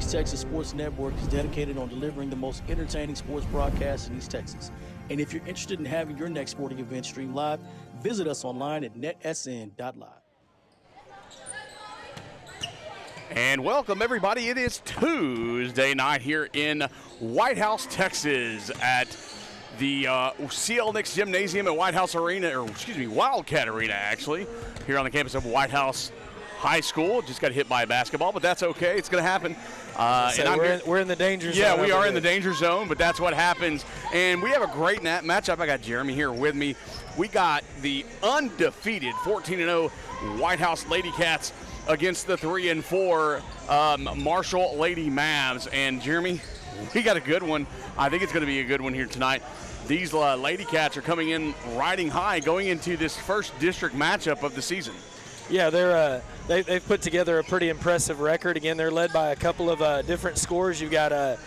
East Texas Sports Network is dedicated on delivering the most entertaining sports broadcasts in East Texas. And if you're interested in having your next sporting event streamed live, visit us online at netsn.live. And welcome, everybody. It is Tuesday night here in Whitehouse, Texas at the CL Nix Gymnasium at Whitehouse Arena, or excuse me, Wildcat Arena, actually, here on the campus of Whitehouse High School. Just got hit by a basketball, but that's okay. It's going to happen. We're in the danger zone. Yeah, we are in the danger zone, but that's what happens. And we have a great matchup. I got Jeremy here with me. We got the undefeated 14-0 Whitehouse Lady Cats against the 3-4 Marshall Lady Mavs. And Jeremy, we got a good one. I think it's going to be a good one here tonight. These Lady Cats are coming in riding high, going into this first district matchup of the season. Yeah, they've put together a pretty impressive record. Again, they're led by a couple of different scores. You've got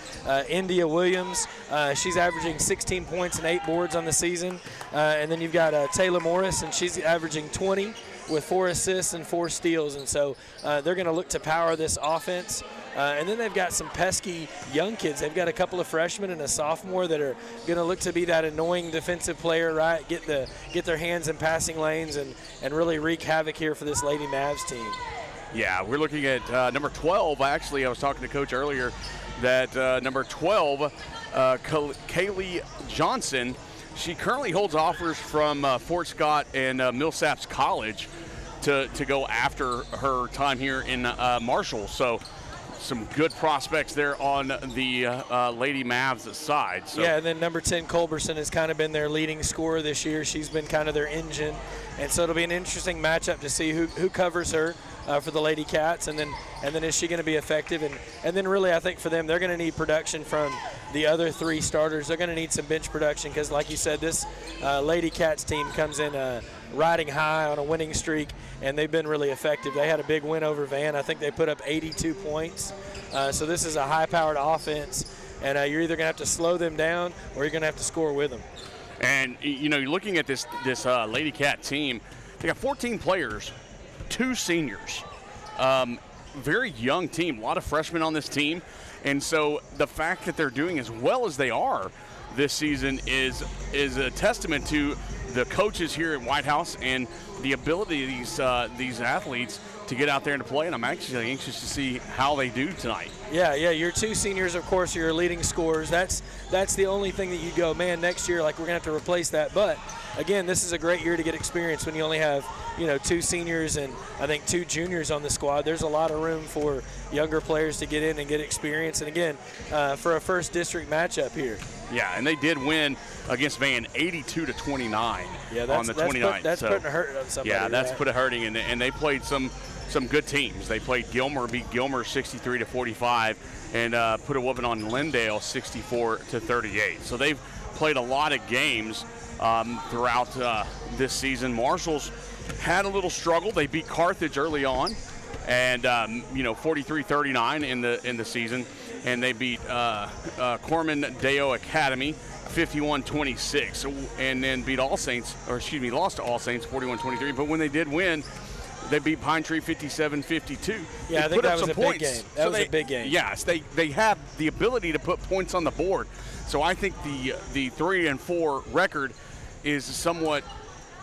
India Williams. She's averaging 16 points and 8 boards on the season. And then you've got Taylor Morris, and she's averaging 20 with 4 assists and 4 steals. And so they're going to look to power this offense. And then they've got some pesky young kids. They've got a couple of freshmen and a sophomore that are going to look to be that annoying defensive player, right? Get their hands in passing lanes and really wreak havoc here for this Lady Mavs team. Yeah, we're looking at number 12. Actually, I was talking to Coach earlier that number 12, Kaylee Johnson, she currently holds offers from Fort Scott and Millsaps College to go after her time here in Marshall. So some good prospects there on the Lady Mavs side. So. Yeah, and then number 10, Culberson, has kind of been their leading scorer this year. She's been kind of their engine. And so it'll be an interesting matchup to see who covers her for the Lady Cats, and then is she going to be effective? And then really I think for them, they're going to need production from the other 3 starters. They're going to need some bench production because, like you said, this Lady Cats team comes in riding high on a winning streak, and they've been really effective. They had a big win over Van. I think they put up 82 points. So this is a high-powered offense, and you're either going to have to slow them down or you're going to have to score with them. And, you know, you're looking at this Lady Cat team. They got 14 players, 2 seniors. Very young team, a lot of freshmen on this team. And so the fact that they're doing as well as they are this season is a testament to the coaches here at Whitehouse and the ability of these athletes to get out there and to play, and I'm actually anxious to see how they do tonight. Yeah, your 2 seniors, of course, are your leading scorers. That's the only thing that you go, man, next year, like, we're going to have to replace that. But, again, this is a great year to get experience when you only have, 2 seniors and I think 2 juniors on the squad. There's a lot of room for younger players to get in and get experience. And, again, for a first district matchup here. Yeah, and they did win against Van 82-29 on the 29th. That's putting a hurt on somebody. Yeah, that's put a hurting, and they played some good teams. They played Gilmer, beat Gilmer 63-45, and put a whooping on Lindale 64-38. So they've played a lot of games throughout this season. Marshall's had a little struggle. They beat Carthage early on, and 43-39 in the season, and they beat Corman Deo Academy 51-26, and then beat lost to All Saints 41-23. But when they did win, they beat Pine Tree 57-52. Yeah, I think that was a big game. That was a big game. Yes, they have the ability to put points on the board. So I think the 3-4 record is somewhat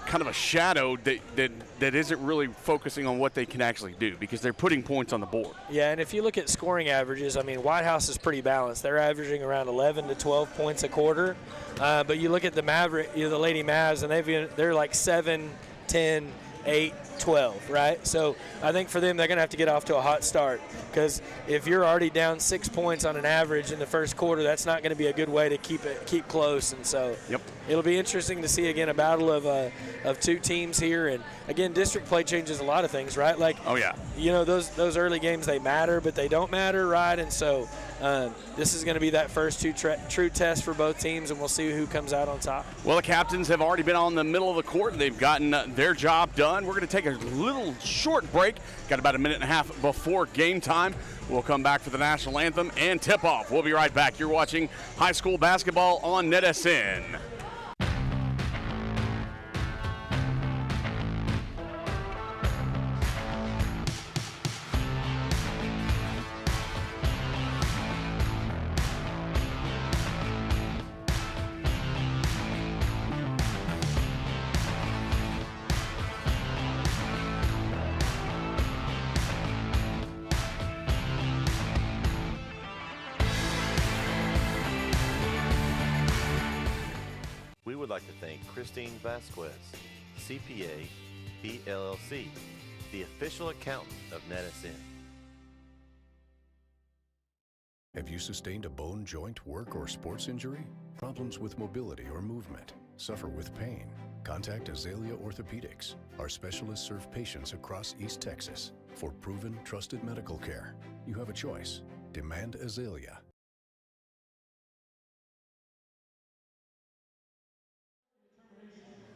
kind of a shadow that isn't really focusing on what they can actually do because they're putting points on the board. Yeah, and if you look at scoring averages, I mean, Whitehouse is pretty balanced. They're averaging around 11 to 12 points a quarter. But you look at the the Lady Mavs, and they're like 7, 10, 8, 12, right? So I think for them, they're going to have to get off to a hot start because if you're already down 6 points on an average in the first quarter, that's not going to be a good way to keep close. And so it'll be interesting to see, again, a battle of 2 teams here. And, again, district play changes a lot of things, right? Like, those early games, they matter, but they don't matter, right? And so this is going to be that first true test for both teams, and we'll see who comes out on top. Well, the captains have already been on the middle of the court. They've gotten their job done. We're going to take a little short break. Got about a minute and a half before game time. We'll come back for the national anthem and tip-off. We'll be right back. You're watching high school basketball on NETSN. would like to thank Christine Vasquez, CPA, PLLC, the official accountant of NETSN. Have you sustained a bone, joint, work, or sports injury? Problems with mobility or movement? Suffer with pain? Contact Azalea Orthopedics. Our specialists serve patients across East Texas. For proven, trusted medical care, you have a choice. Demand Azalea.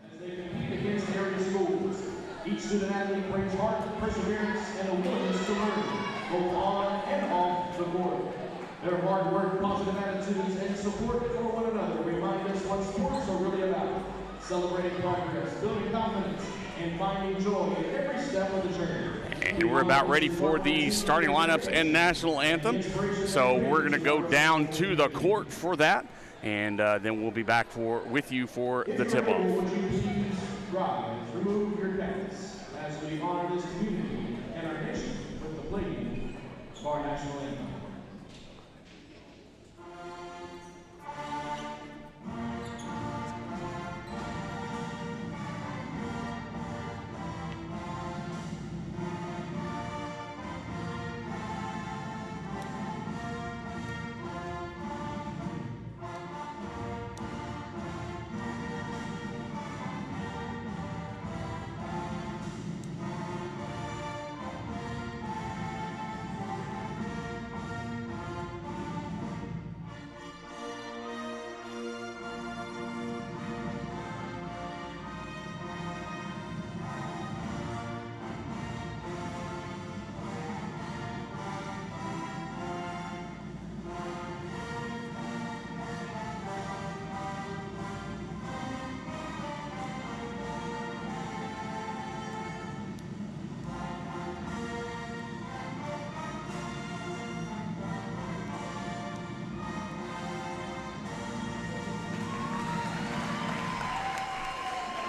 As they compete against area schools, each student athlete brings heart, perseverance, and a willingness to learn, both on and off the court. Their hard work, positive attitudes, and support for one another remind us what sports are really about. Celebrating progress, building confidence, and finding joy in every step of the journey. And we're about ready for the starting lineups and national anthem. So we're going to go down to the court for that, and then we'll be back with you for the tip-off. Would you please rise, remove your caps as we honor this community and our nation with the playing of our national anthem.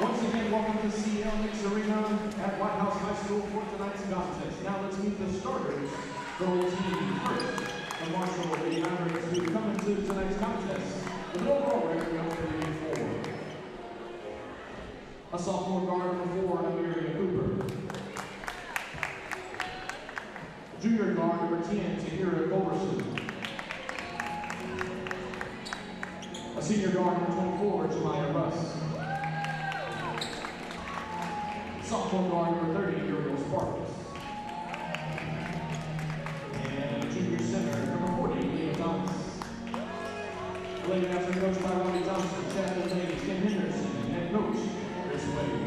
Once again, welcome to CL Nix Arena at Whitehouse High School for tonight's contest. Now let's meet the starters for the team. First, the Marshall Lady Mavericks who come into tonight's contest with an overall record of 3-4. A sophomore guard number 4, Amelia Cooper. Junior guard number 10, Tahira Culberson. A senior guard number 24, Jemiah Russ. Sophomore guard number 30, Uriel Sparks. And junior center number 40, Leah Thomas. The Lady Mavs are coached by Robbie Johnson, chaplain ladies Kim Henderson, and head coach Chris Wade.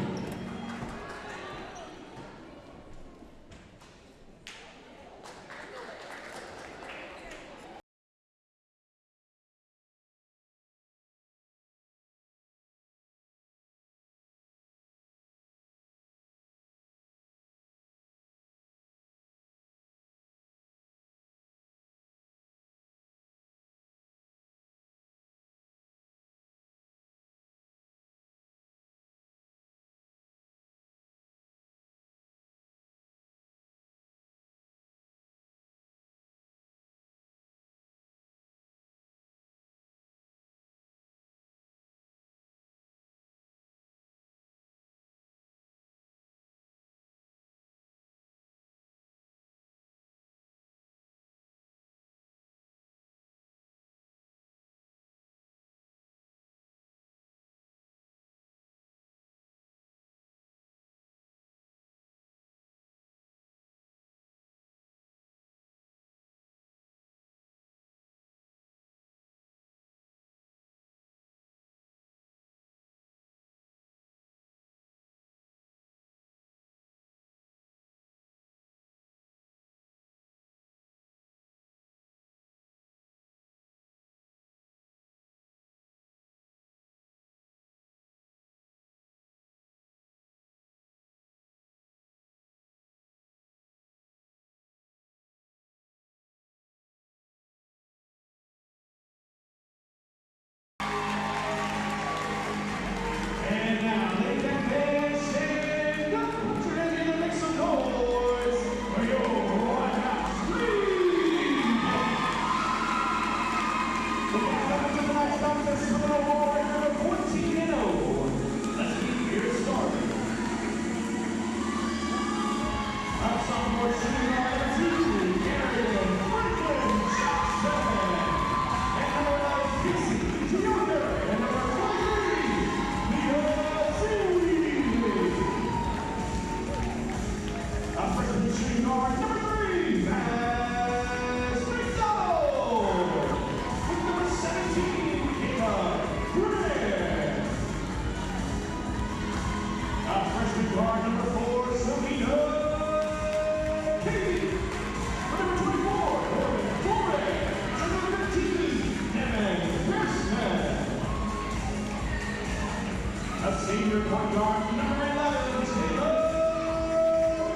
senior point guard, number 11, Taylor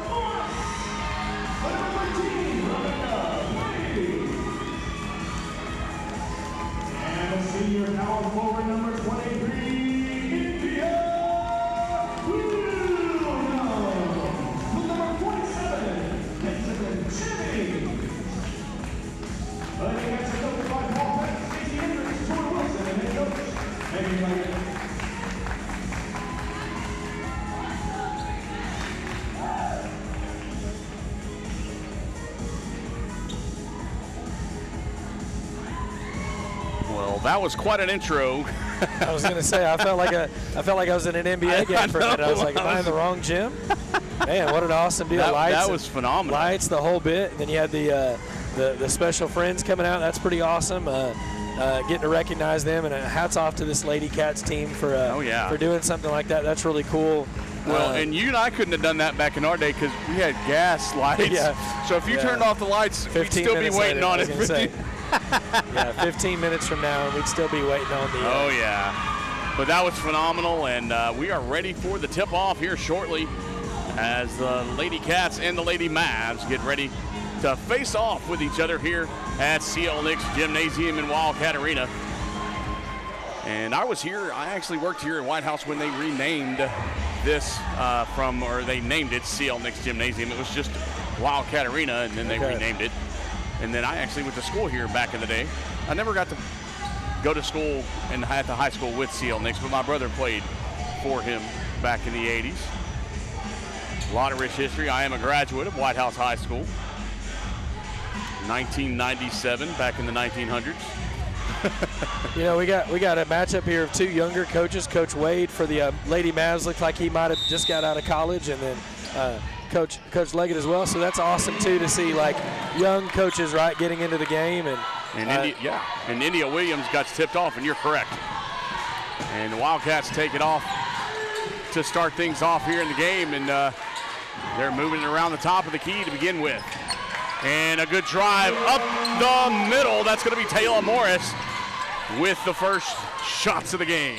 Morris. Number 13, Rebecca Brady. And the senior power forward, number 23, India Williams. With number 47, Benjamin Jimmy. Playing against the coach by Paul Beck, Stacey Hendricks, Tori Wilson, and head coach Megan Leggett. Well, that was quite an intro. I was going to say, I felt like I was in an NBA game for a minute. I was like, am I in the wrong gym? Man, what an awesome deal. That was phenomenal. Lights, the whole bit. And then you had the special friends coming out. That's pretty awesome. Getting to recognize them, and hats off to this Lady Cats team for for doing something like that. That's really cool. Well, and you and I couldn't have done that back in our day because we had gas lights. Yeah. So if you turned off the lights, we'd still be waiting on it. 15 minutes from now, we'd still be waiting on the. Oh yeah, but that was phenomenal, and we are ready for the tip-off here shortly, as the Lady Cats and the Lady Mavs get ready to face off with each other here at CL Nick's Gymnasium in Wildcat Arena. And I actually worked here at Whitehouse when they renamed this they named it CL Nick's Gymnasium. It was just Wildcat Arena, and then they renamed it. And then I actually went to school here back in the day. I never got to go to school and at the high school with CL Nick's, but my brother played for him back in the 80s. A lot of rich history. I am a graduate of Whitehouse High School. 1997, back in the 1900s. You know, we got a matchup here of two younger coaches. Coach Wade for the Lady Mavs looked like he might have just got out of college, and then Coach Leggett as well. So that's awesome too to see like young coaches getting into the game. And India Williams got tipped off, and you're correct. And the Wildcats take it off to start things off here in the game, and they're moving it around the top of the key to begin with. And a good drive up the middle. That's going to be Taylor Morris with the first shots of the game.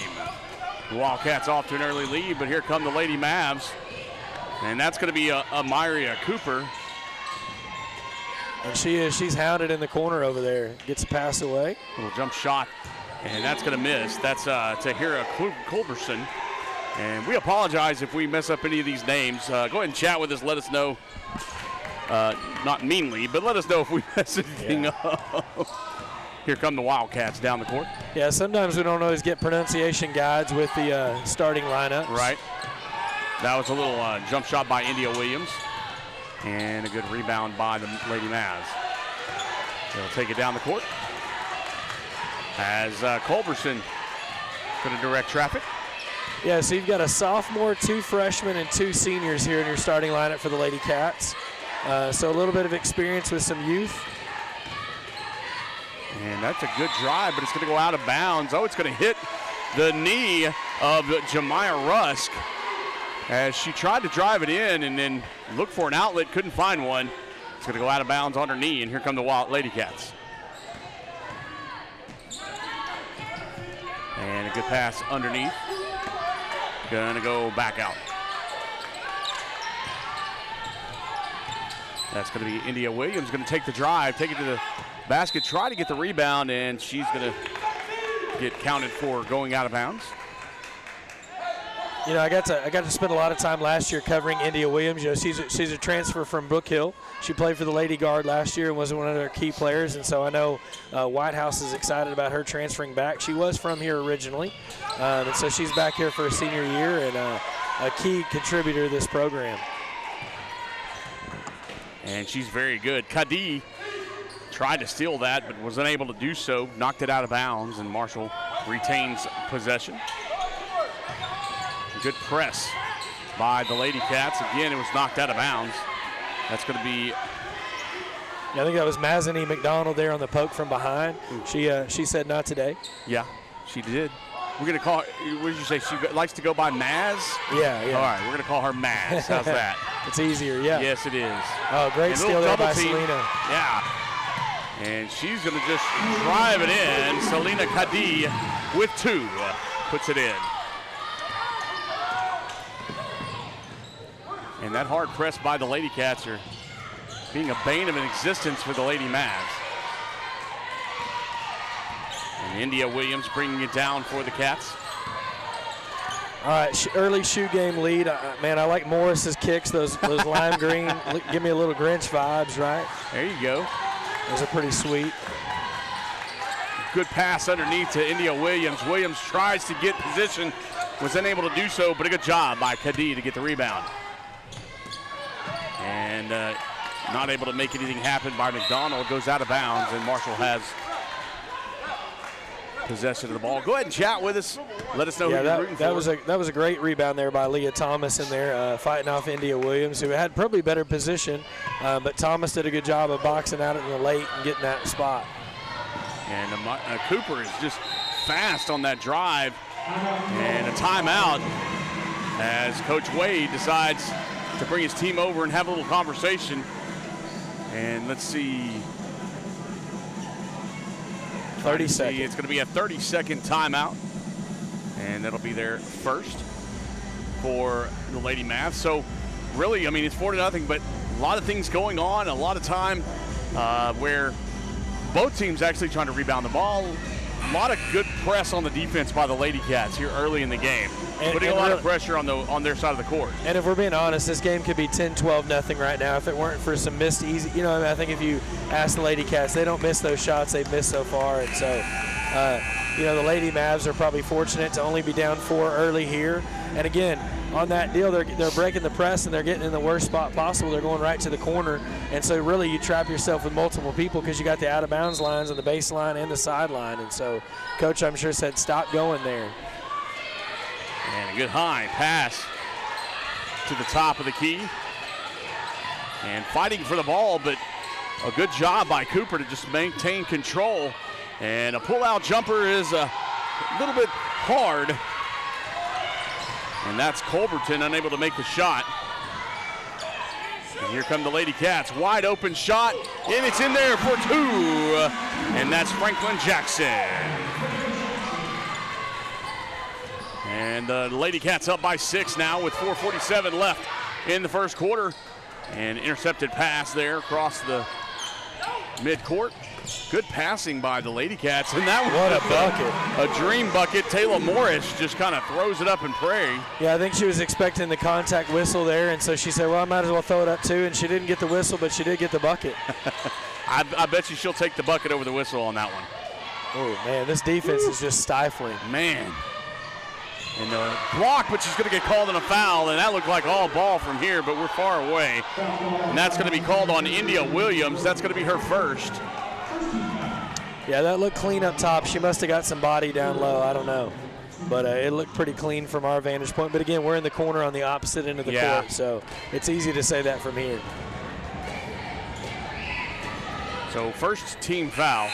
The Wildcats off to an early lead, but here come the Lady Mavs. And that's going to be Myria Cooper. And she's hounded in the corner over there. Gets a pass away. Little jump shot, and that's going to miss. That's Tahira Culberson. And we apologize if we mess up any of these names. Go ahead and chat with us. Let us know. Not meanly, but let us know if we mess anything up. Here come the Wildcats down the court. Yeah, sometimes we don't always get pronunciation guides with the starting lineup. Right. That was a little jump shot by India Williams. And a good rebound by the Lady Mavs. They'll take it down the court. As Culberson going to direct traffic. Yeah, so you've got a sophomore, 2 freshmen, and 2 seniors here in your starting lineup for the Lady Cats. So a little bit of experience with some youth. And that's a good drive, but it's going to go out of bounds. Oh, it's going to hit the knee of Jemiah Rusk as she tried to drive it in and then looked for an outlet, couldn't find one. It's going to go out of bounds on her knee, and here come the Lady Cats. And a good pass underneath. Going to go back out. That's going to be India Williams going to take the drive, take it to the basket, try to get the rebound, and she's going to get counted for going out of bounds. You know, I got to spend a lot of time last year covering India Williams. You know, she's a transfer from Brook Hill. She played for the Lady Guard last year and was one of their key players, and so I know Whitehouse is excited about her transferring back. She was from here originally, and so she's back here for her senior year and a key contributor to this program. And she's very good. Kadi tried to steal that, but was unable to do so. Knocked it out of bounds, and Marshall retains possession. Good press by the Lady Cats. Again, it was knocked out of bounds. That's going to be... Yeah, I think that was Mazany McDonald there on the poke from behind. She said not today. Yeah, she did. We're going to call her, what did you say? She likes to go by Maz? Yeah. All right, we're going to call her Maz. How's that? It's easier, yeah. Yes, it is. Oh, great steal there by Selena. Yeah. And she's going to just drive it in. Selena Kadi with 2 puts it in. And that hard press by the Lady Cats are being a bane of an existence for the Lady Mavs. And India Williams bringing it down for the Cats. All right, early shoe game lead. Man, I like Morris's kicks, those lime green. Give me a little Grinch vibes, right? There you go. Those are pretty sweet. Good pass underneath to India Williams. Williams tries to get position, was unable to do so, but a good job by Kadee to get the rebound. And not able to make anything happen by McDonald. Goes out of bounds, and Marshall has possession of the ball. Go ahead and chat with us. Let us know who you're rooting for. That was a great rebound there by Leah Thomas in there, fighting off India Williams, who had probably better position, but Thomas did a good job of boxing out in the late and getting that spot. And Cooper is just fast on that drive. And a timeout as Coach Wade decides to bring his team over and have a little conversation. And let's see. 30 seconds. It's going to be a 30-second timeout. And that'll be their first for the Lady Mavs. So really, I mean, it's 4-0, but a lot of things going on, a lot of time where both teams actually trying to rebound the ball. A lot of good press on the defense by the Lady Cats here early in the game, putting a lot of pressure on their side of the court. And if we're being honest, this game could be 10-12-0 right now if it weren't for some missed easy. I think if you ask the Lady Cats, they don't miss those shots they've missed so far. And so, the Lady Mavs are probably fortunate to only be down 4 early here. And again, on that deal, they're breaking the press and they're getting in the worst spot possible. They're going right to the corner. And so really you trap yourself with multiple people because you got the out-of-bounds lines on the baseline and the sideline. And so Coach, I'm sure, said stop going there. And a good high pass to the top of the key. And fighting for the ball, but a good job by Cooper to just maintain control. And a pull-out jumper is a little bit hard. And that's Culberton unable to make the shot. And here come the Lady Cats. Wide open shot, and it's in there for 2. And that's Franklin Jackson. And the Lady Cats up by 6 now with 4:47 left in the first quarter. And intercepted pass there across the midcourt. Good passing by the Lady Cats, and that was what a bucket. A dream bucket. Taylor Morris just kind of throws it up and pray. Yeah, I think she was expecting the contact whistle there, and so she said, well, I might as well throw it up too, and she didn't get the whistle, but she did get the bucket. I bet you she'll take the bucket over the whistle on that one. Oh, man, this defense is just stifling. Man. And block, but she's going to get called on a foul, and that looked like all ball from here, but we're far away. And that's going to be called on India Williams. That's going to be her first. Yeah, that looked clean up top. She must have got some body down low. I don't know. But it looked pretty clean from our vantage point. But, again, we're in the corner on the opposite end of the court, so it's easy to say that from here. So first team foul.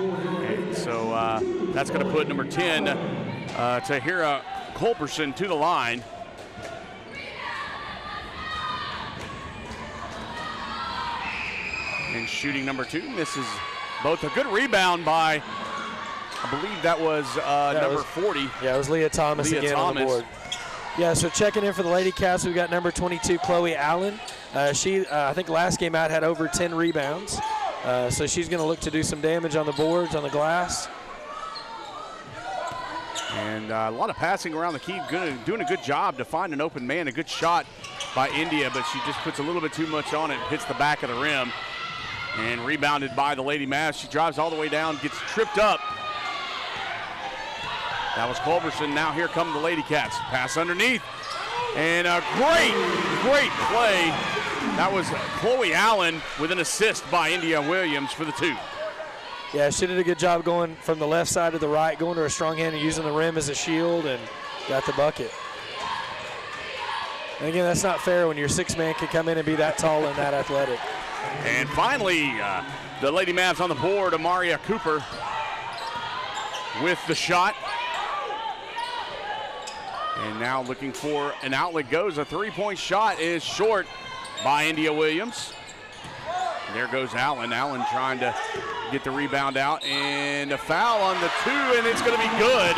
And so that's going to put number 10, Tahira Culberson, to the line. And shooting number 2 misses both. A good rebound by, I believe that was number 40. Yeah, it was Leah Thomas on the board. Yeah, so checking in for the Lady Cats, we've got number 22, Chloe Allen. She, I think last game out, had over 10 rebounds. So she's going to look to do some damage on the boards, on the glass. And a lot of passing around the key, doing a good job to find an open man. A good shot by India, but she just puts a little bit too much on it, hits the back of the rim. And rebounded by the Lady Mavs. She drives all the way down, gets tripped up. That was Culberson. Now here come the Lady Cats. Pass underneath. And a great play. That was Chloe Allen with an assist by India Williams for the 2. Yeah, she did a good job going from the left side to the right, going to her strong hand and using the rim as a shield, and got the bucket. And again, that's not fair when your 6-man can come in and be that tall and that athletic. And finally, the Lady Mavs on the board, Amaria Cooper with the shot. And now looking for an outlet goes. A 3-point shot is short by India Williams. There goes Allen. Allen trying to get the rebound out, and a foul on the 2, and it's going to be good.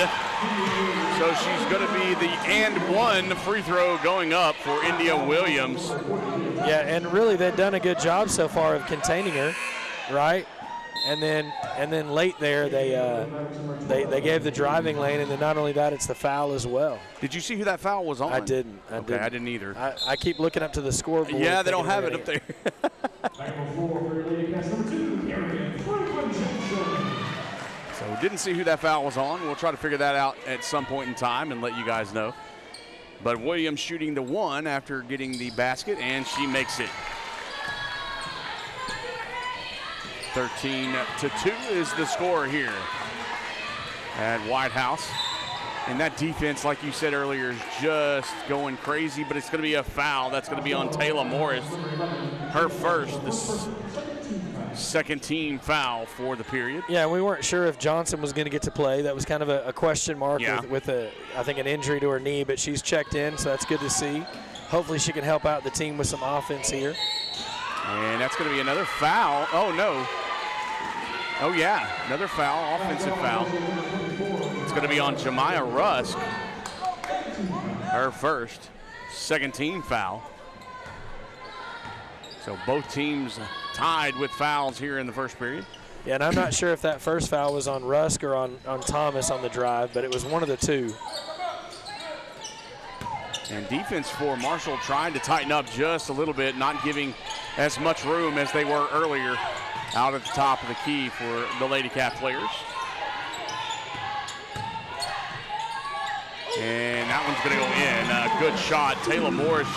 So she's going to be the and 1 free throw going up for India Williams. Yeah, and really they've done a good job so far of containing her, right? And then late there they gave the driving lane, and then not only that, it's the foul as well. Did you see who that foul was on? I didn't. I didn't either. I keep looking up to the scoreboard. Yeah, they don't have it up there. So didn't see who that foul was on. We'll try to figure that out at some point in time and let you guys know. But Williams shooting the 1 after getting the basket, and she makes it. 13-2 is the score here at Whitehouse. And that defense, like you said earlier, is just going crazy, but it's going to be a foul. That's going to be on Taylor Morris. Her first, the second team foul for the period. Yeah, we weren't sure if Johnson was going to get to play. That was kind of a question mark with I think an injury to her knee, but she's checked in, so that's good to see. Hopefully she can help out the team with some offense here. And that's going to be another foul. Oh, no. Oh, yeah, another foul, offensive foul. It's going to be on Jemiah Rusk. Her first, second team foul. So both teams tied with fouls here in the first period. Yeah, and I'm not sure if that first foul was on Rusk or on Thomas on the drive, but it was one of the two. And defense for Marshall trying to tighten up just a little bit, not giving as much room as they were earlier out at the top of the key for the Lady Cat players. And that one's going to go in. Good shot. Taylor Morris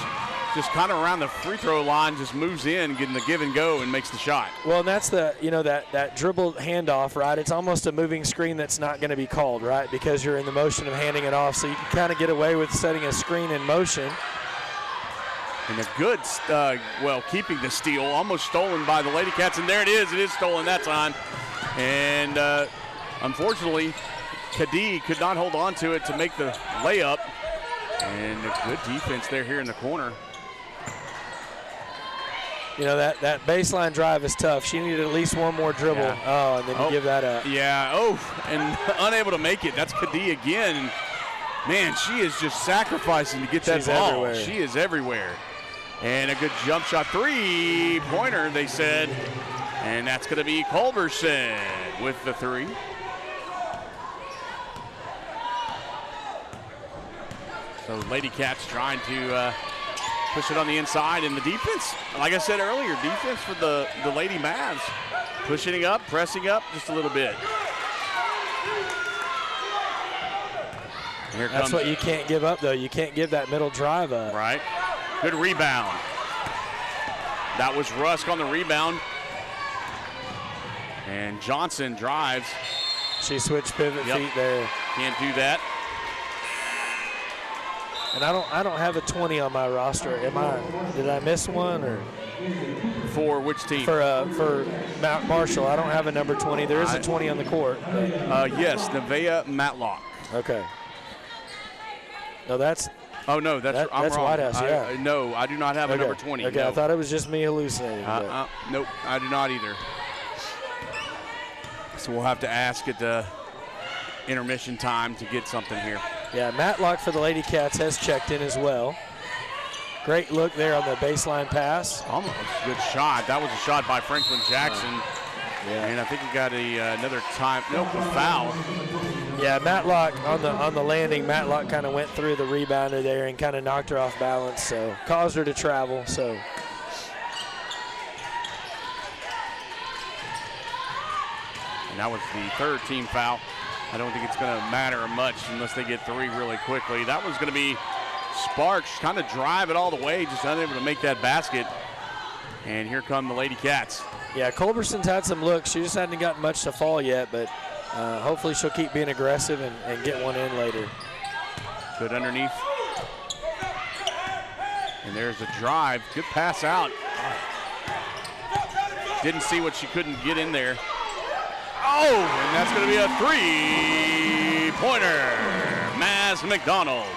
just kind of around the free throw line, just moves in, getting the give and go, and makes the shot. Well, and that's the, that dribble handoff, right? It's almost a moving screen that's not going to be called, right? Because you're in the motion of handing it off, so you can kind of get away with setting a screen in motion. And a good, keeping the steal, almost stolen by the Lady Cats, and there it is stolen that time. And unfortunately, Kadee could not hold on to it to make the layup. And a good defense there here in the corner. That baseline drive is tough. She needed at least one more dribble. Yeah. Oh, and then you give that up. Yeah, and unable to make it. That's Kadee again. Man, she is just sacrificing to get that ball. Everywhere. She is everywhere. And a good jump shot, 3-pointer, they said. And that's going to be Culberson with the 3. So Lady Cats trying to push it on the inside, and the defense, like I said earlier, defense for the Lady Mavs, pushing it up, pressing up just a little bit. And here That's what you can't give up, though. You can't give that middle drive up. Right. Good rebound. That was Rusk on the rebound. And Johnson drives. She switched pivot feet there. Can't do that. And I don't have a 20 on my roster. Did I miss one or? For which team? For Mount Marshall, I don't have a number 20. There is a 20 on the court. Yes, Nevaeh Matlock. Okay. No, that's. Oh no, that's wrong. Whitehouse. Yeah. No, I do not have a number 20. Okay, no. I thought it was just me hallucinating. Nope, I do not either. So we'll have to ask at the intermission time to get something here. Yeah, Matlock for the Lady Cats has checked in as well. Great look there on the baseline pass. Almost good shot. That was a shot by Franklin Jackson. Yeah. And I think he got another time. Nope, a foul. Yeah, Matlock on the landing. Matlock kind of went through the rebounder there and kind of knocked her off balance, so caused her to travel. So. And that was the third team foul. I don't think it's going to matter much unless they get 3 really quickly. That was going to be Sparks kind of drive it all the way, just unable to make that basket. And here come the Lady Cats. Yeah, Culberson's had some looks. She just hasn't gotten much to fall yet, but hopefully she'll keep being aggressive and get one in later. Good underneath. And there's a drive. Good pass out. Didn't see what she couldn't get in there. Oh, and that's going to be a 3-pointer. Maz McDonald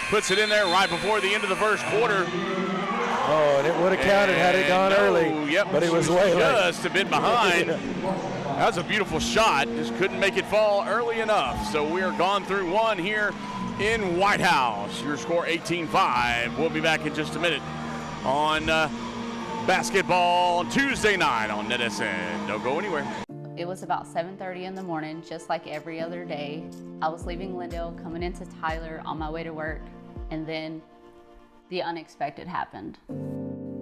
puts it in there right before the end of the first quarter. Oh, and it would have counted had it gone early. Yep, but it was way late. Just a bit behind. That was a beautiful shot. Just couldn't make it fall early enough. So we are gone through one here in Whitehouse. Your score 18-5. We'll be back in just a minute on basketball Tuesday night on NETSN. Don't go anywhere. It was about 7:30 in the morning, just like every other day. I was leaving Glendale, coming into Tyler on my way to work, and then the unexpected happened.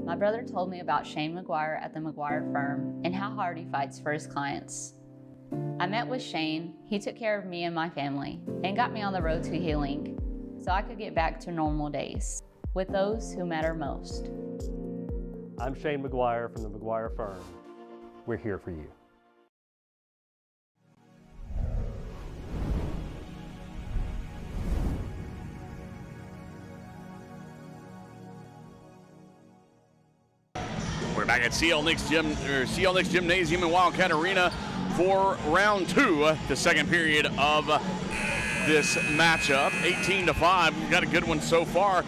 My brother told me about Shane McGuire at the McGuire firm and how hard he fights for his clients. I met with Shane. He took care of me and my family and got me on the road to healing so I could get back to normal days with those who matter most. I'm Shane McGuire from the McGuire firm. We're here for you. We're back at CL Knicks Gymnasium in Wildcat Arena for round 2, the second period of this matchup. 18-5. We've got a good one so far.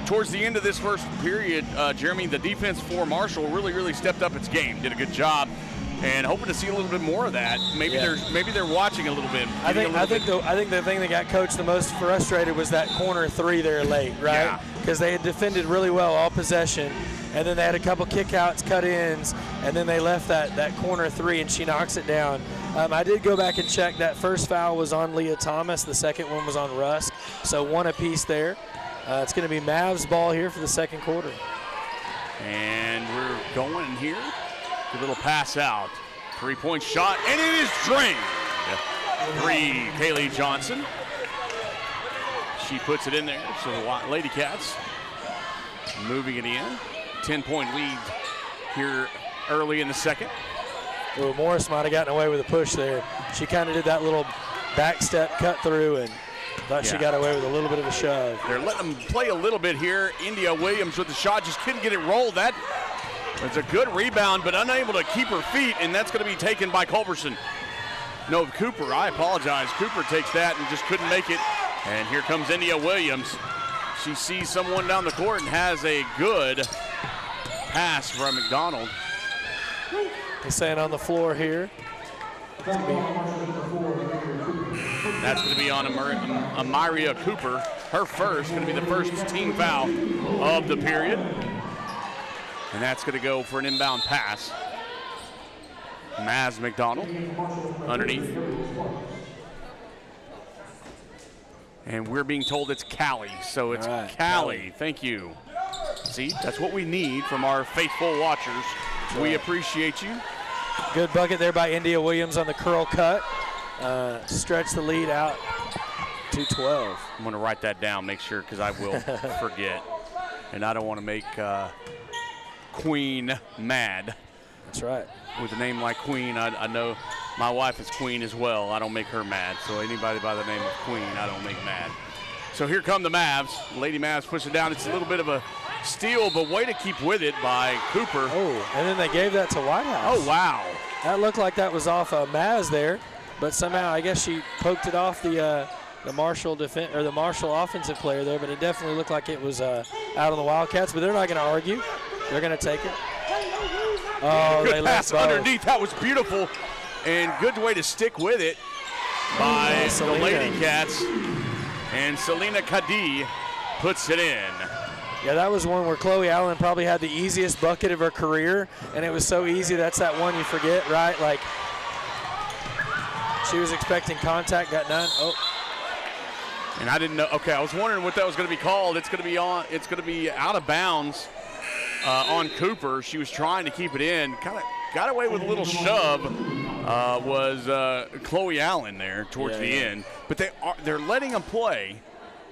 Towards the end of this first period, Jeremy, the defense for Marshall really stepped up its game, did a good job, and hoping to see a little bit more of that. Maybe they're watching a little bit. I think the thing that got Coach the most frustrated was that corner 3 there late, right? Because they had defended really well all possession, and then they had a couple kickouts, cut-ins, and then they left that corner 3, and she knocks it down. I did go back and check. That first foul was on Leah Thomas. The second one was on Rusk, so one apiece there. It's going to be Mavs ball here for the second quarter. And we're going here. Good little pass out. 3-point shot, and it is drained. 3, Kaylee Johnson. She puts it in there, so the Lady Cats moving it in. 10-point lead here early in the second. Well, Morris might have gotten away with a push there. She kind of did that little back step cut through and thought she got away with a little bit of a shove. They're letting them play a little bit here. India Williams with the shot, just couldn't get it rolled. That was a good rebound, but unable to keep her feet, and that's going to be taken by Culberson. No, Cooper, I apologize. Cooper takes that and just couldn't make it. And here comes India Williams. She sees someone down the court and has a good pass from McDonald. He's saying on the floor here. That's going to be on Amaria Cooper. Her first, going to be the first team foul of the period. And that's going to go for an inbound pass. Maz McDonald underneath. And we're being told it's Callie, so it's Callie. Thank you. See, that's what we need from our faithful watchers. We appreciate you. Good bucket there by India Williams on the curl cut. Stretch the lead out to 12. I'm going to write that down, make sure, because I will forget. And I don't want to make Queen mad. That's right. With a name like Queen, I know my wife is Queen as well. I don't make her mad. So anybody by the name of Queen, I don't make mad. So here come the Mavs. Lady Mavs push it down. It's a little bit of a steal, but way to keep with it by Cooper. Oh, and then they gave that to Whitehouse. Oh, wow. That looked like that was off Maz there, but somehow I guess she poked it off the Marshall the Marshall offensive player there, but it definitely looked like it was out on the Wildcats, but they're not going to argue. They're going to take it. Oh, good pass underneath. That was beautiful, and good way to stick with it by the Lady Cats. And Selena Kadi puts it in. Yeah, that was one where Chloe Allen probably had the easiest bucket of her career, and it was so easy. That's that one you forget, right? Like, she was expecting contact, got none. Oh. And I didn't know. Okay, I was wondering what that was going to be called. It's going to be on. It's going to be out of bounds on Cooper. She was trying to keep it in. Kind of got away with a little shove. Was Chloe Allen there towards the end, but they're letting them play,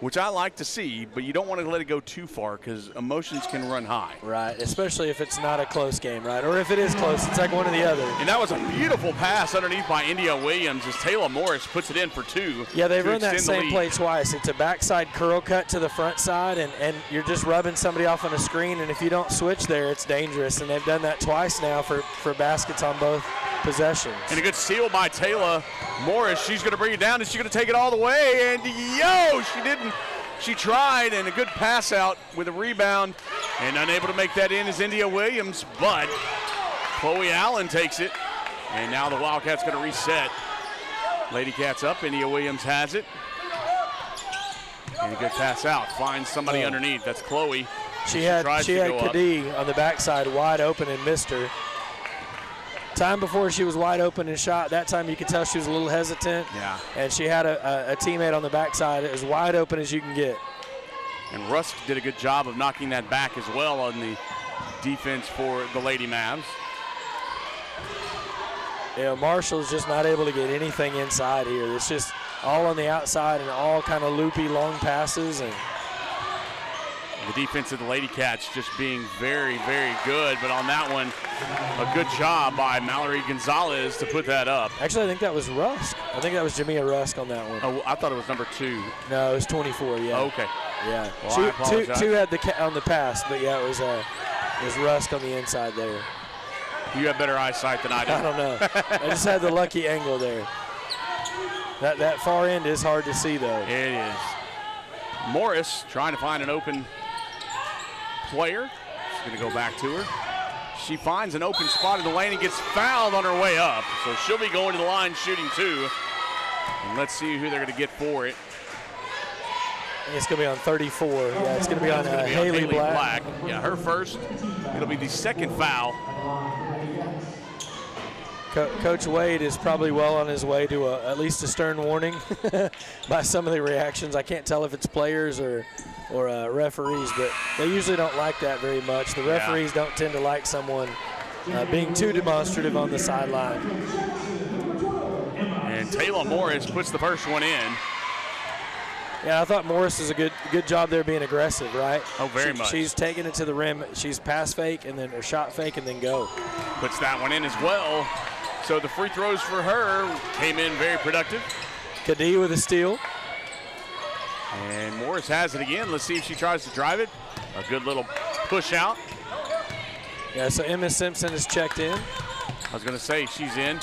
which I like to see, but you don't want to let it go too far because emotions can run high. Right, especially if it's not a close game, right? Or if it is close, it's like one or the other. And that was a beautiful pass underneath by India Williams as Taylor Morris puts it in for 2. Yeah, they've run that same play twice. It's a backside curl cut to the front side, and you're just rubbing somebody off on a screen, and if you don't switch there, it's dangerous. And they've done that twice now for baskets on both possessions. And a good steal by Taylor Morris. She's going to bring it down. Is she going to take it all the way? And yo, she didn't She tried, and a good pass out with a rebound, and unable to make that in is India Williams, but Chloe Allen takes it, and now the Wildcats going to reset. Lady Cats up, India Williams has it. And a good pass out, finds somebody underneath. That's Chloe. She had Kadee on the backside wide open and missed her. Time before she was wide open and shot. That time you could tell she was a little hesitant. Yeah. And she had a teammate on the backside as wide open as you can get. And Rusk did a good job of knocking that back as well on the defense for the Lady Mavs. Marshall's just not able to get anything inside here. It's just all on the outside and all kind of loopy long passes. And the defense of the Lady Cats just being very, very good. But on that one, a good job by Mallory Gonzalez to put that up. Actually, I think that was Rusk. I think that was Jamia Rusk on that one. Oh, I thought it was number 2. No, it was 24, yeah. Okay. Yeah. Well, I apologize. Two had on the pass, but yeah, it was Rusk on the inside there. You have better eyesight than I do. I don't know. I just had the lucky angle there. That far end is hard to see, though. It is. Morris trying to find an open player. She's going to go back to her. She finds an open spot in the lane and gets fouled on her way up. So she'll be going to the line shooting 2. And let's see who they're going to get for it. It's going to be on 34. Yeah, it's going to be on Haley Black. Yeah, her first. It'll be the second foul. Coach Wade is probably well on his way to at least a stern warning by some of the reactions. I can't tell if it's players or referees, but they usually don't like that very much. The referees don't tend to like someone being too demonstrative on the sideline. And Taylor Morris puts the first one in. Yeah, I thought Morris is a good job there being aggressive, right? Oh, very much. She's taking it to the rim. She's pass fake and then or shot fake and then go. Puts that one in as well. So the free throws for her came in very productive. Kadee with a steal. And Morris has it again. Let's see if she tries to drive it. A good little push out. Yeah, so Emma Simpson is checked in. I was going to say she's in.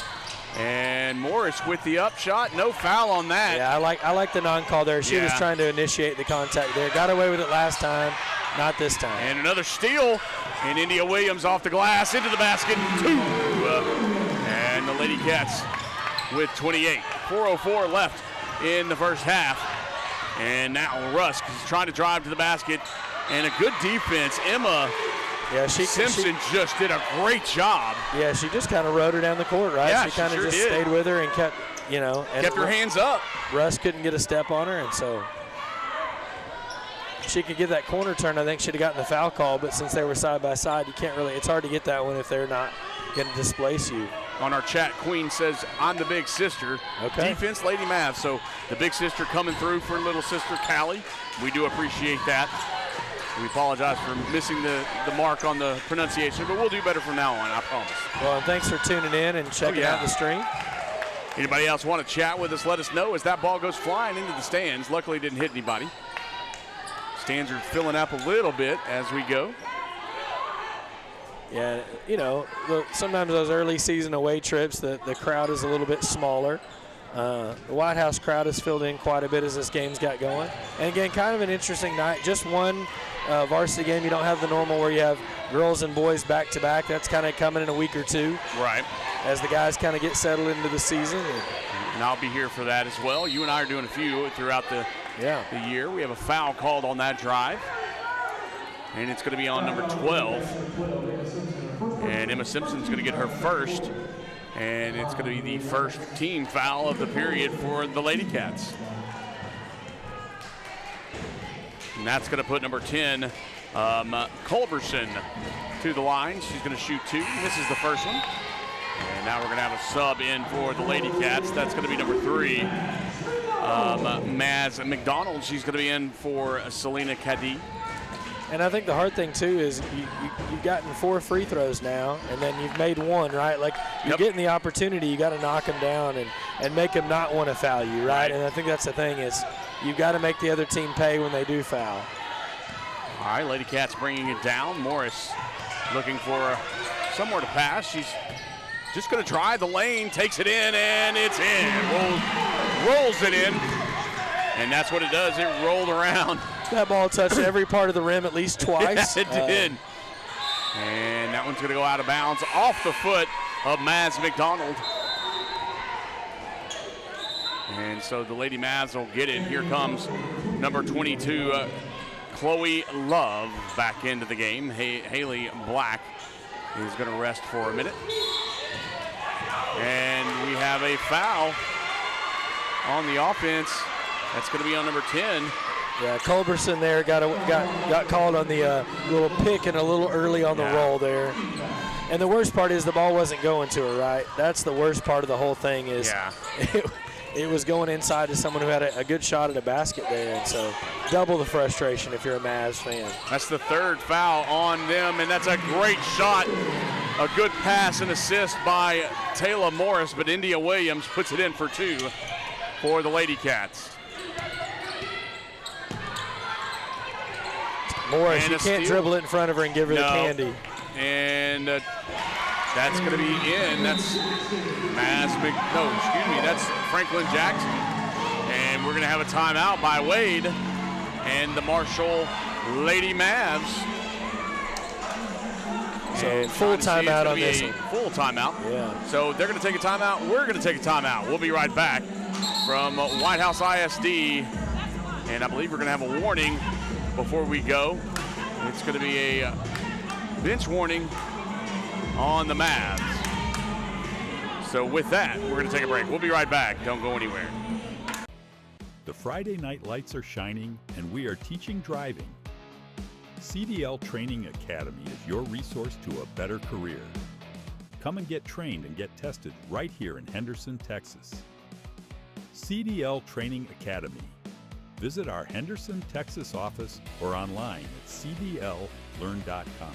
And Morris with the up shot. No foul on that. Yeah, I like the non-call there. She was trying to initiate the contact there. Got away with it last time, not this time. And another steal. And India Williams off the glass into the basket. 2. And the Lady Cats with 28. 4:04 left in the first half. And now Rusk is trying to drive to the basket. And a good defense. Emma Simpson just did a great job. Yeah, she just kind of rode her down the court, right? Yeah, she kind of sure just did. stayed with her and kept, kept her hands up. Russ couldn't get a step on her, and so she could get that corner turn. I think she'd have gotten the foul call, but since they were side by side, you can't really. It's hard to get that one if they're not going to displace you. On our chat, Queen says, I'm the big sister. Okay. Defense, Lady Mavs. So the big sister coming through for little sister Callie. We do appreciate that. We apologize for missing the mark on the pronunciation, but we'll do better from now on, I promise. Well, and thanks for tuning in and checking out the stream. Anybody else want to chat with us, let us know as that ball goes flying into the stands. Luckily, it didn't hit anybody. Stands are filling up a little bit as we go. Yeah, sometimes those early season away trips, the crowd is a little bit smaller. The Whitehouse crowd has filled in quite a bit as this game's got going. And again, kind of an interesting night. Just one varsity game. You don't have the normal where you have girls and boys back to back. That's kind of coming in a week or two. Right. As the guys kind of get settled into the season. And I'll be here for that as well. You and I are doing a few throughout the year. We have a foul called on that drive. And it's going to be on number 12. And Emma Simpson's going to get her first. And it's going to be the first team foul of the period for the Lady Cats. And that's going to put number 10, Culberson, to the line. She's going to shoot 2. This is the first one. And now we're going to have a sub in for the Lady Cats. That's going to be number 3, Maz McDonald. She's going to be in for Selena Kadee. And I think the hard thing, too, is you've gotten 4 free throws now, and then you've made 1, right? Like, you're getting the opportunity. You got to knock them down and make them not want to foul you, right? And I think that's the thing is you've got to make the other team pay when they do foul. All right, Lady Cats bringing it down. Morris looking for somewhere to pass. She's just going to drive the lane, takes it in, and it's in. Rolls it in. And that's what it does. It rolled around. That ball touched every part of the rim at least twice. Yeah, it did. And that one's going to go out of bounds off the foot of Maz McDonald. And so the Lady Mavs will get it. Here comes number 22, Chloe Love, back into the game. Haley Black is going to rest for a minute. And we have a foul on the offense. That's going to be on number 10. Yeah, Culberson there got called on the little pick and a little early on the roll there. And the worst part is the ball wasn't going to her, right? That's the worst part of the whole thing is it was going inside to someone who had a good shot at a basket there. And so double the frustration if you're a Mavs fan. That's the third foul on them, and that's a great shot. A good pass and assist by Taylor Morris, but India Williams puts it in for 2 for the Lady Cats. Morris, you can't dribble it in front of her and give her the candy. And that's going to be in. That's that's Franklin Jackson. And we're going to have a timeout by Wade and the Marshall Lady Mavs. So full timeout on this one. Full timeout. Yeah. So they're going to take a timeout. We're going to take a timeout. We'll be right back from Whitehouse ISD. And I believe we're going to have a warning before we go. It's going to be a bench warning on the Mavs. So with that, we're going to take a break. We'll be right back. Don't go anywhere. The Friday night lights are shining, and we are teaching driving. CDL Training Academy is your resource to a better career. Come and get trained and get tested right here in Henderson, Texas. CDL Training Academy. Visit our Henderson, Texas office or online at cdllearn.com.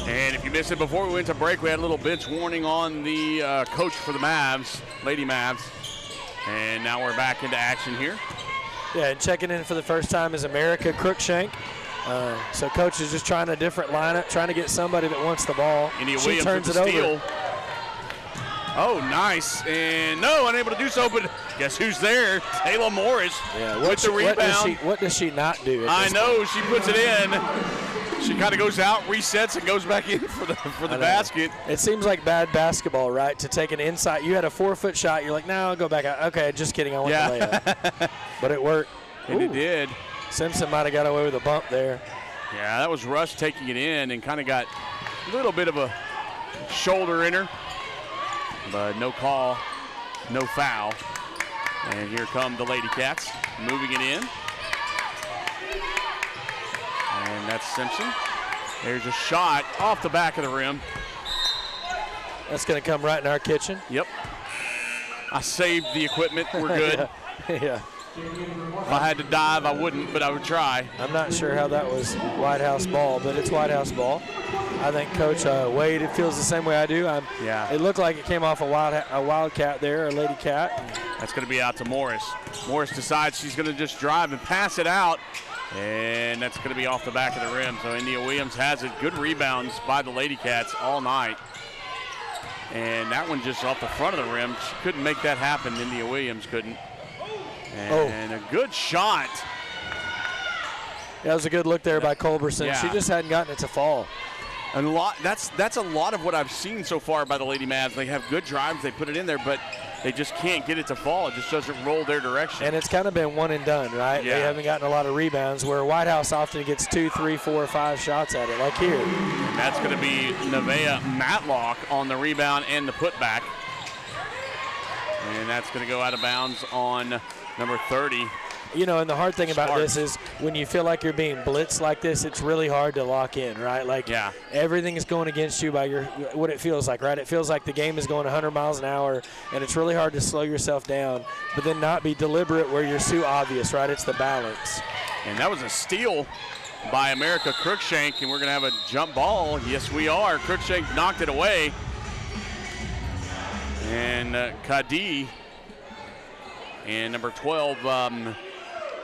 And if you missed it before we went to break, we had a little bench warning on the coach for the Mavs, Lady Mavs. And now we're back into action here. Yeah, and checking in for the first time is America Crookshank. So coach is just trying a different lineup, trying to get somebody that wants the ball. India She Williams turns with it the steal. over. Oh, nice. And no, unable to do so, but guess who's there? Taylor Morris with the rebound. What does she not do? I know, she puts it in. She kind of goes out, resets, and goes back in for the basket. It seems like bad basketball, right? To take an inside. You had a 4-foot shot. You're like, no, I'll go back out. Okay, just kidding. I want the layup. But it worked. And it did. Simpson might have got away with a bump there. Yeah, that was Rush taking it in and kind of got a little bit of a shoulder in her. But no call, no foul. And here come the Lady Cats moving it in. And that's Simpson. There's a shot off the back of the rim. That's going to come right in our kitchen. Yep. I saved the equipment. We're good. Yeah. If I had to dive, I wouldn't, but I would try. I'm not sure how that was Whitehouse ball, but it's Whitehouse ball. I think Coach Wade, it feels the same way I do. It looked like it came off a wildcat there, a Lady Cat. That's going to be out to Morris. Morris decides she's going to just drive and pass it out. And that's going to be off the back of the rim. So India Williams has it. Good rebounds by the Lady Cats all night. And that one just off the front of the rim. She couldn't make that happen. India Williams couldn't. And a good shot. That was a good look there by Culberson. Yeah. She just hadn't gotten it to fall. And that's a lot of what I've seen so far by the Lady Mavs. They have good drives. They put it in there, but they just can't get it to fall. It just doesn't roll their direction. And it's kind of been one and done, right? Yeah. They haven't gotten a lot of rebounds, where Whitehouse often gets 2, 3, 4, 5 shots at it, like here. And that's going to be Nevaeh Matlock on the rebound and the putback. And that's going to go out of bounds on number 30, you know, and the hard thing about Smart. this is when you feel like you're being blitzed like this, it's really hard to lock in, right? Like everything is going against you by what it feels like, right? It feels like the game is going 100 miles an hour, and it's really hard to slow yourself down, but then not be deliberate where you're too obvious, right? It's the balance. And that was a steal by America Crookshank, and we're going to have a jump ball. Yes, we are. Crookshank knocked it away. And Kadi and number 12,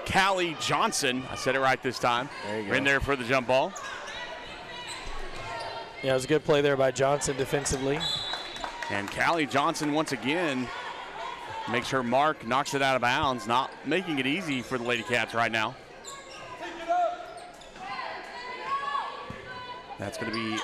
Callie Johnson, I said it right this time, in there for the jump ball. Yeah, it was a good play there by Johnson defensively. And Callie Johnson, once again, makes her mark, knocks it out of bounds, not making it easy for the Lady Cats right now. That's going to be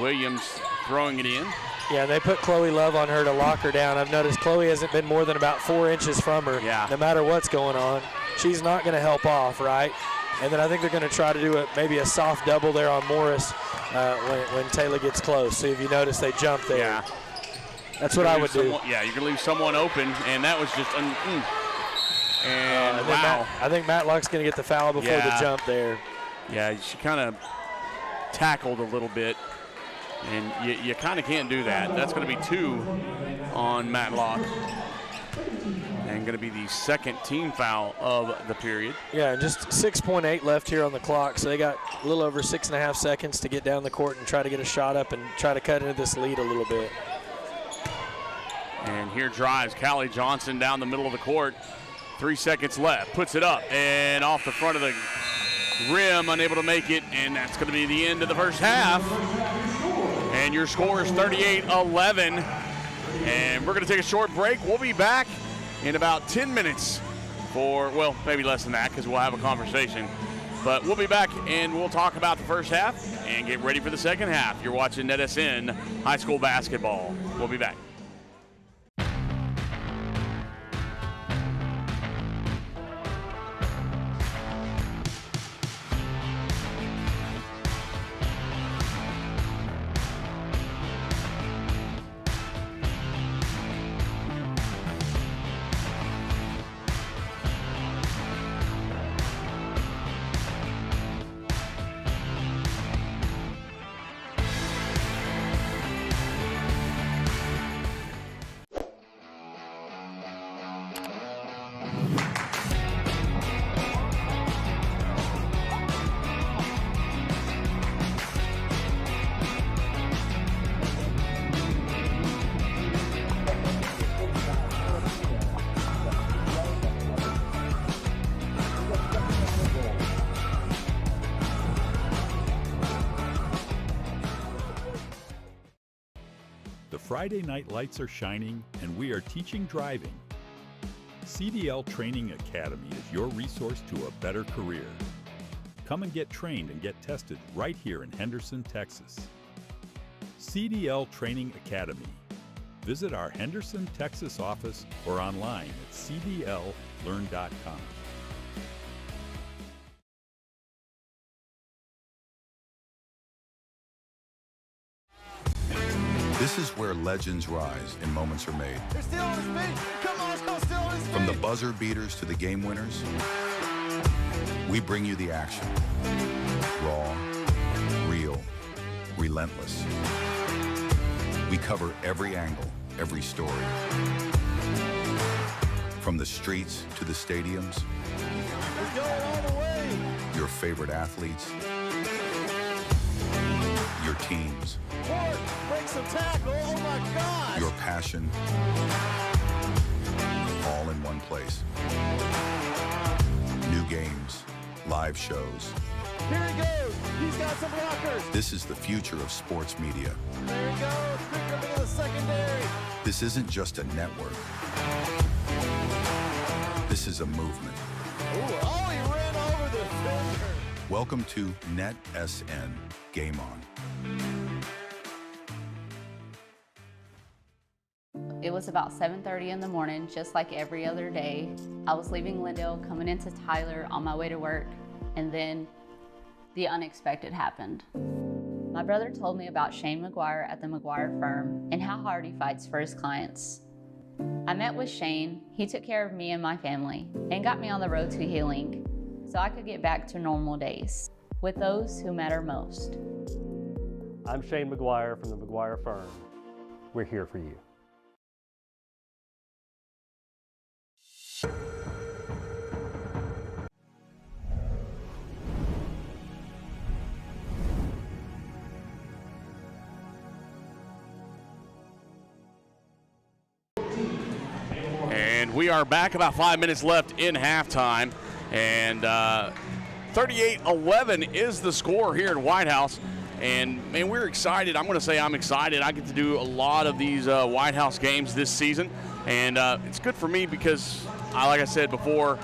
Williams throwing it in. Yeah, they put Chloe Love on her to lock her down. I've noticed Chloe hasn't been more than about 4 inches from her, no matter what's going on. She's not going to help off, right? And then I think they're going to try to do maybe a soft double there on Morris when Taylor gets close. So if you notice, they jump there. Yeah. That's what I would do. Yeah, you're going to leave someone open, and that was just and wow. I think Matlock's going to get the foul before the jump there. Yeah, she kind of tackled a little bit. And you kind of can't do that. That's going to be 2 on Matlock. And going to be the second team foul of the period. Yeah, and just 6.8 left here on the clock. So they got a little over 6.5 seconds to get down the court and try to get a shot up and try to cut into this lead a little bit. And here drives Callie Johnson down the middle of the court. 3 seconds left. Puts it up and off the front of the rim, unable to make it. And that's going to be the end of the first half. And your score is 38-11. And we're going to take a short break. We'll be back in about 10 minutes for, well, maybe less than that because we'll have a conversation. But we'll be back and we'll talk about the first half and get ready for the second half. You're watching NETSN High School Basketball. We'll be back. Friday night lights are shining, and we are teaching driving. CDL Training Academy is your resource to a better career. Come and get trained and get tested right here in Henderson, Texas. CDL Training Academy. Visit our Henderson, Texas office or online at cdllearn.com. This is where legends rise and moments are made. They're still on his feet. Come on, still on his feet. From the buzzer beaters to the game winners, we bring you the action. Raw, real, relentless. We cover every angle, every story. From the streets to the stadiums. We're going all the way. Your favorite athletes. Your teams. Ford breaks some tackle. Oh my God! Your passion. All in one place. New games, live shows. Here he goes. He's got some blockers. This is the future of sports media. There he goes. Picked up into the secondary. This isn't just a network. This is a movement. Ooh, oh, he ran over the defender. Welcome to NETSN. Game on. It was about 7:30 in the morning, just like every other day. I was leaving Glendale, coming into Tyler on my way to work, and then the unexpected happened. My brother told me about Shane McGuire at the McGuire firm and how hard he fights for his clients. I met with Shane. He took care of me and my family and got me on the road to healing so I could get back to normal days with those who matter most. I'm Shane McGuire from the McGuire Firm. We're here for you. And we are back, about 5 minutes left in halftime. And 38-11 is the score here in Whitehouse. And, man, we're excited. I'm going to say I'm excited. I get to do a lot of these Whitehouse games this season. And it's good for me because, like I said before,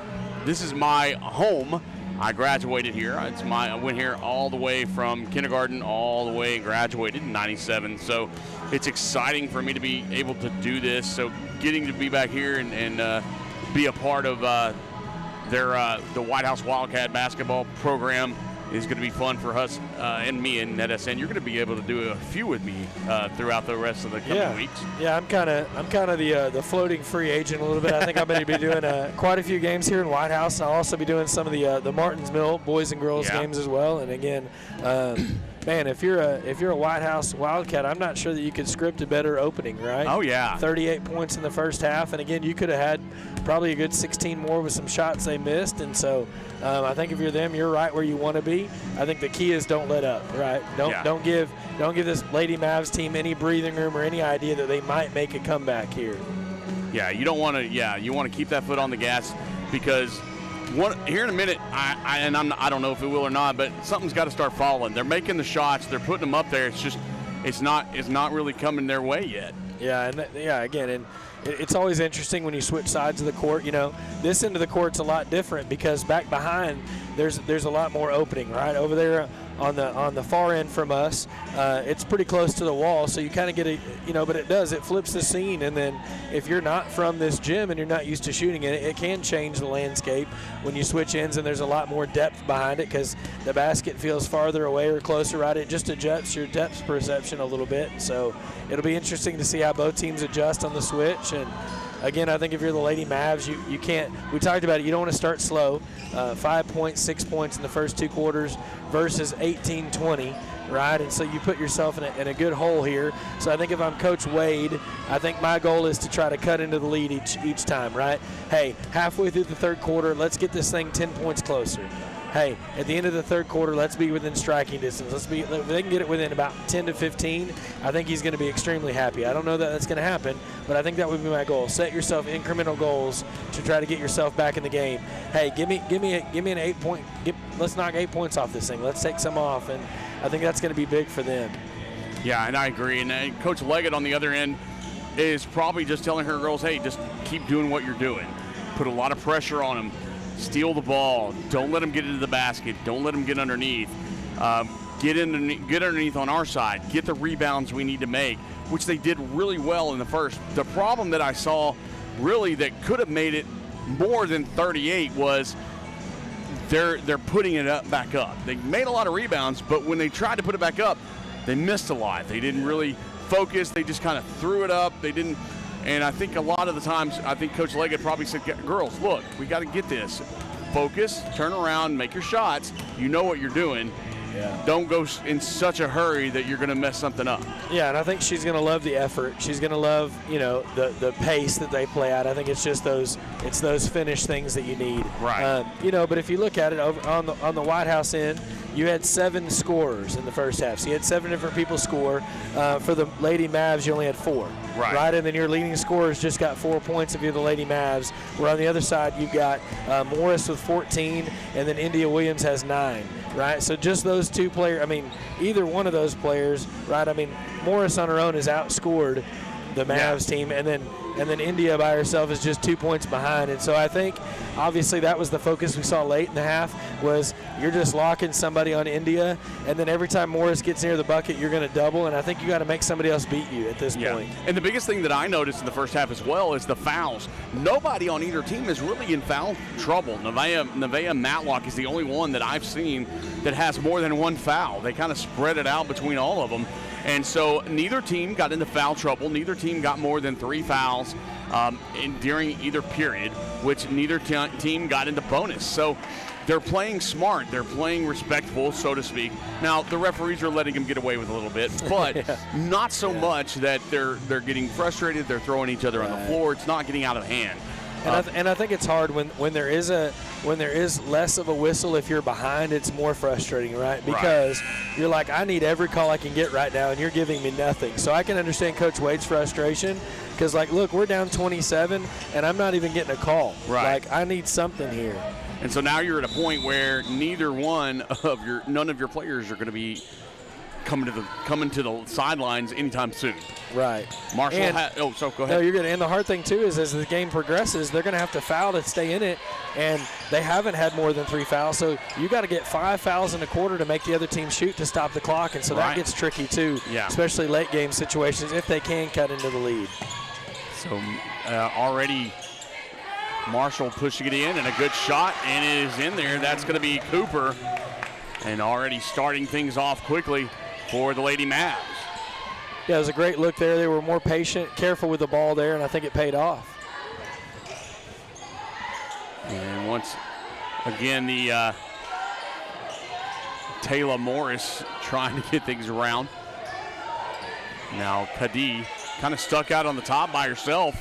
this is my home. I graduated here. I went here all the way from kindergarten all the way and graduated in '97. So it's exciting for me to be able to do this. So getting to be back here and be a part of the Whitehouse Wildcat basketball program is going to be fun for us and me and NETSN. You're going to be able to do a few with me throughout the rest of the coming weeks. Yeah, I'm kind of the floating free agent a little bit. I think I'm going to be doing quite a few games here in Whitehouse. I'll also be doing some of the Martins Mill boys and girls games as well. And again, man, if you're a Whitehouse Wildcat, I'm not sure that you could script a better opening, right? Oh yeah, 38 points in the first half, and again, you could have had probably a good 16 more with some shots they missed. And so I think if you're them, you're right where you want to be. I think the key is don't let up, right? Don't give this Lady Mavs team any breathing room or any idea that they might make a comeback here. Yeah, you don't want to. Yeah, you want to keep that foot on the gas because here in a minute, I don't know if it will or not, but something's got to start falling. They're making the shots, they're putting them up there. It's just it's not really coming their way yet. Yeah, again, and it's always interesting when you switch sides of the court. You know, this end of the court's a lot different because back behind there's a lot more opening, right? Over there on the far end from us, it's pretty close to the wall, so you kind of get but it flips the scene. And then if you're not from this gym and you're not used to shooting it can change the landscape when you switch ends, and there's a lot more depth behind it because the basket feels farther away or closer, right? It just adjusts your depth perception a little bit. So it'll be interesting to see how both teams adjust on the switch. And again, I think if you're the Lady Mavs, you can't. We talked about it. You don't want to start slow. 5 points, 6 points in the first two quarters versus 18-20, right? And so you put yourself in a good hole here. So I think if I'm Coach Wade, I think my goal is to try to cut into the lead each time, right? Hey, halfway through the third quarter, let's get this thing 10 points closer. Hey, at the end of the third quarter, let's be within striking distance. If they can get it within about 10 to 15, I think he's going to be extremely happy. I don't know that that's going to happen, but I think that would be my goal. Set yourself incremental goals to try to get yourself back in the game. Hey, give me an 8 point. Let's knock 8 points off this thing. Let's take some off, and I think that's going to be big for them. Yeah, and I agree. And Coach Leggett on the other end is probably just telling her girls, hey, just keep doing what you're doing. Put a lot of pressure on them. Steal the ball. Don't let them get into the basket. Don't let them get underneath. Get underneath on our side. Get the rebounds we need to make, which they did really well in the first. The problem that I saw really that could have made it more than 38 was they're putting it back up. They made a lot of rebounds, but when they tried to put it back up, they missed a lot. They didn't really focus. They just kind of threw it up. They didn't. And I think a lot of the times, I think Coach Leggett probably said, girls, look, we got to get this. Focus, turn around, make your shots. You know what you're doing. Yeah. Don't go in such a hurry that you're going to mess something up. Yeah, and I think she's going to love the effort. She's going to love, the pace that they play at. I think it's just those finished things that you need. Right. But if you look at it over on the Whitehouse end, you had 7 scorers in the first half. So you had 7 different people score. For the Lady Mavs, you only had 4. Right. And then your leading scorers just got 4 points if you're the Lady Mavs. Where on the other side, you've got Morris with 14, and then India Williams has 9. Right, so just those two players. I mean, either one of those players, right? I mean, Morris on her own has outscored the Mavs team, and then India by herself is just 2 points behind. And so I think, obviously, that was the focus we saw late in the half was you're just locking somebody on India, and then every time Morris gets near the bucket, you're going to double, and I think you got to make somebody else beat you at this point. And the biggest thing that I noticed in the first half as well is the fouls. Nobody on either team is really in foul trouble. Nevaeh Matlock is the only one that I've seen that has more than 1 foul. They kind of spread it out between all of them. And so neither team got into foul trouble. Neither team got more than 3 fouls during either period, which neither team got into bonus. So they're playing smart. They're playing respectful, so to speak. Now, the referees are letting them get away with a little bit, but not so much that they're getting frustrated. They're throwing each other on the floor. It's not getting out of hand. And I think it's hard when there is less of a whistle. If you're behind, it's more frustrating, right? Because you're like, I need every call I can get right now, and you're giving me nothing. So I can understand Coach Wade's frustration because, like, look, we're down 27, and I'm not even getting a call. Right. Like, I need something here. And so now you're at a point where none of your players are going to be coming to the sidelines anytime soon. Right. Marshall. So go ahead. No, you're good. And the hard thing too is as the game progresses, they're going to have to foul to stay in it, and they haven't had more than 3 fouls. So you got to get 5 fouls in a quarter to make the other team shoot to stop the clock, and so that gets tricky too. Yeah. Especially late game situations if they can cut into the lead. So already Marshall pushing it in, and a good shot, and it is in there. That's going to be Cooper, and already starting things off quickly for the Lady Mavs. Yeah, it was a great look there. They were more patient, careful with the ball there, and I think it paid off. And once again, the Taylor Morris trying to get things around. Now Kadee kind of stuck out on the top by herself,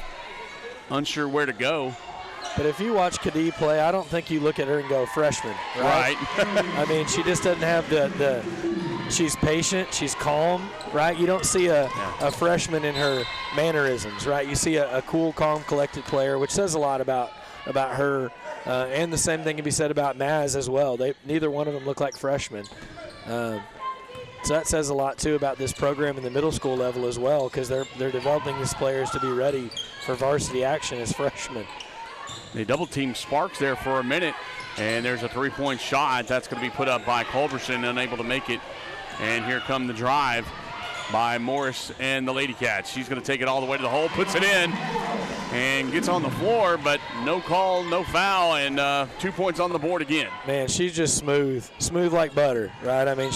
unsure where to go. But if you watch Kadee play, I don't think you look at her and go freshman, right? I mean, she just doesn't have she's patient, she's calm, right? You don't see a freshman in her mannerisms, right? You see a cool, calm, collected player, which says a lot about her. And the same thing can be said about Maz as well. Neither one of them look like freshmen. So that says a lot, too, about this program in the middle school level as well, because they're developing these players to be ready for varsity action as freshmen. They double-team Sparks there for a minute, and there's a 3-point shot. That's going to be put up by Culberson, unable to make it. And here come the drive by Morris and the Lady Cats. She's going to take it all the way to the hole, puts it in, and gets on the floor, but no call, no foul, and 2 points on the board again. Man, she's just smooth like butter, right? I mean,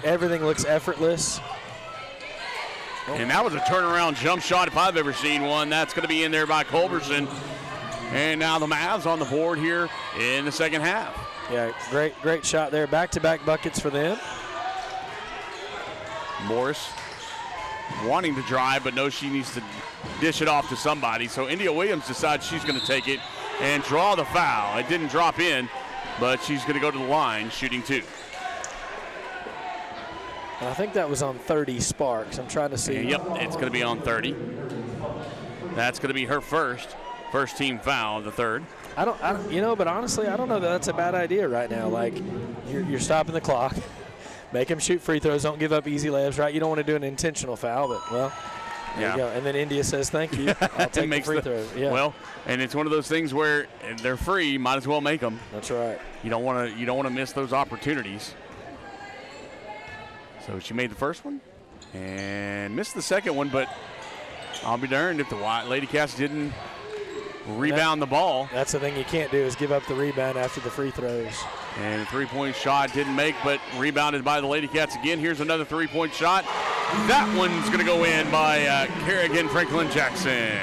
everything looks effortless. And that was a turnaround jump shot if I've ever seen one. That's going to be in there by Culberson. And now the Mavs on the board here in the second half. Yeah, great shot there. Back-to-back buckets for them. Morris wanting to drive, but knows she needs to dish it off to somebody. So India Williams decides she's going to take it and draw the foul. It didn't drop in, but she's going to go to the line shooting 2. And I think that was on 30 Sparks. I'm trying to see. Yep, it's going to be on 30. That's going to be her first team foul, the third. But honestly, I don't know that that's a bad idea right now. Like, you're stopping the clock. Make them shoot free throws. Don't give up easy layups, right? You don't want to do an intentional foul, but, well, there you go. And then India says, thank you. I'll take the free throw. Yeah. Well, and it's one of those things where they're free. Might as well make them. That's right. You don't want to miss those opportunities. So she made the first one and missed the second one, but I'll be darned if the Lady Cats didn't rebound the ball. That's the thing you can't do is give up the rebound after the free throws. And a 3-point shot didn't make, but rebounded by the Lady Cats again. Here's another 3-point shot. That one's going to go in by Kerrigan Franklin Jackson.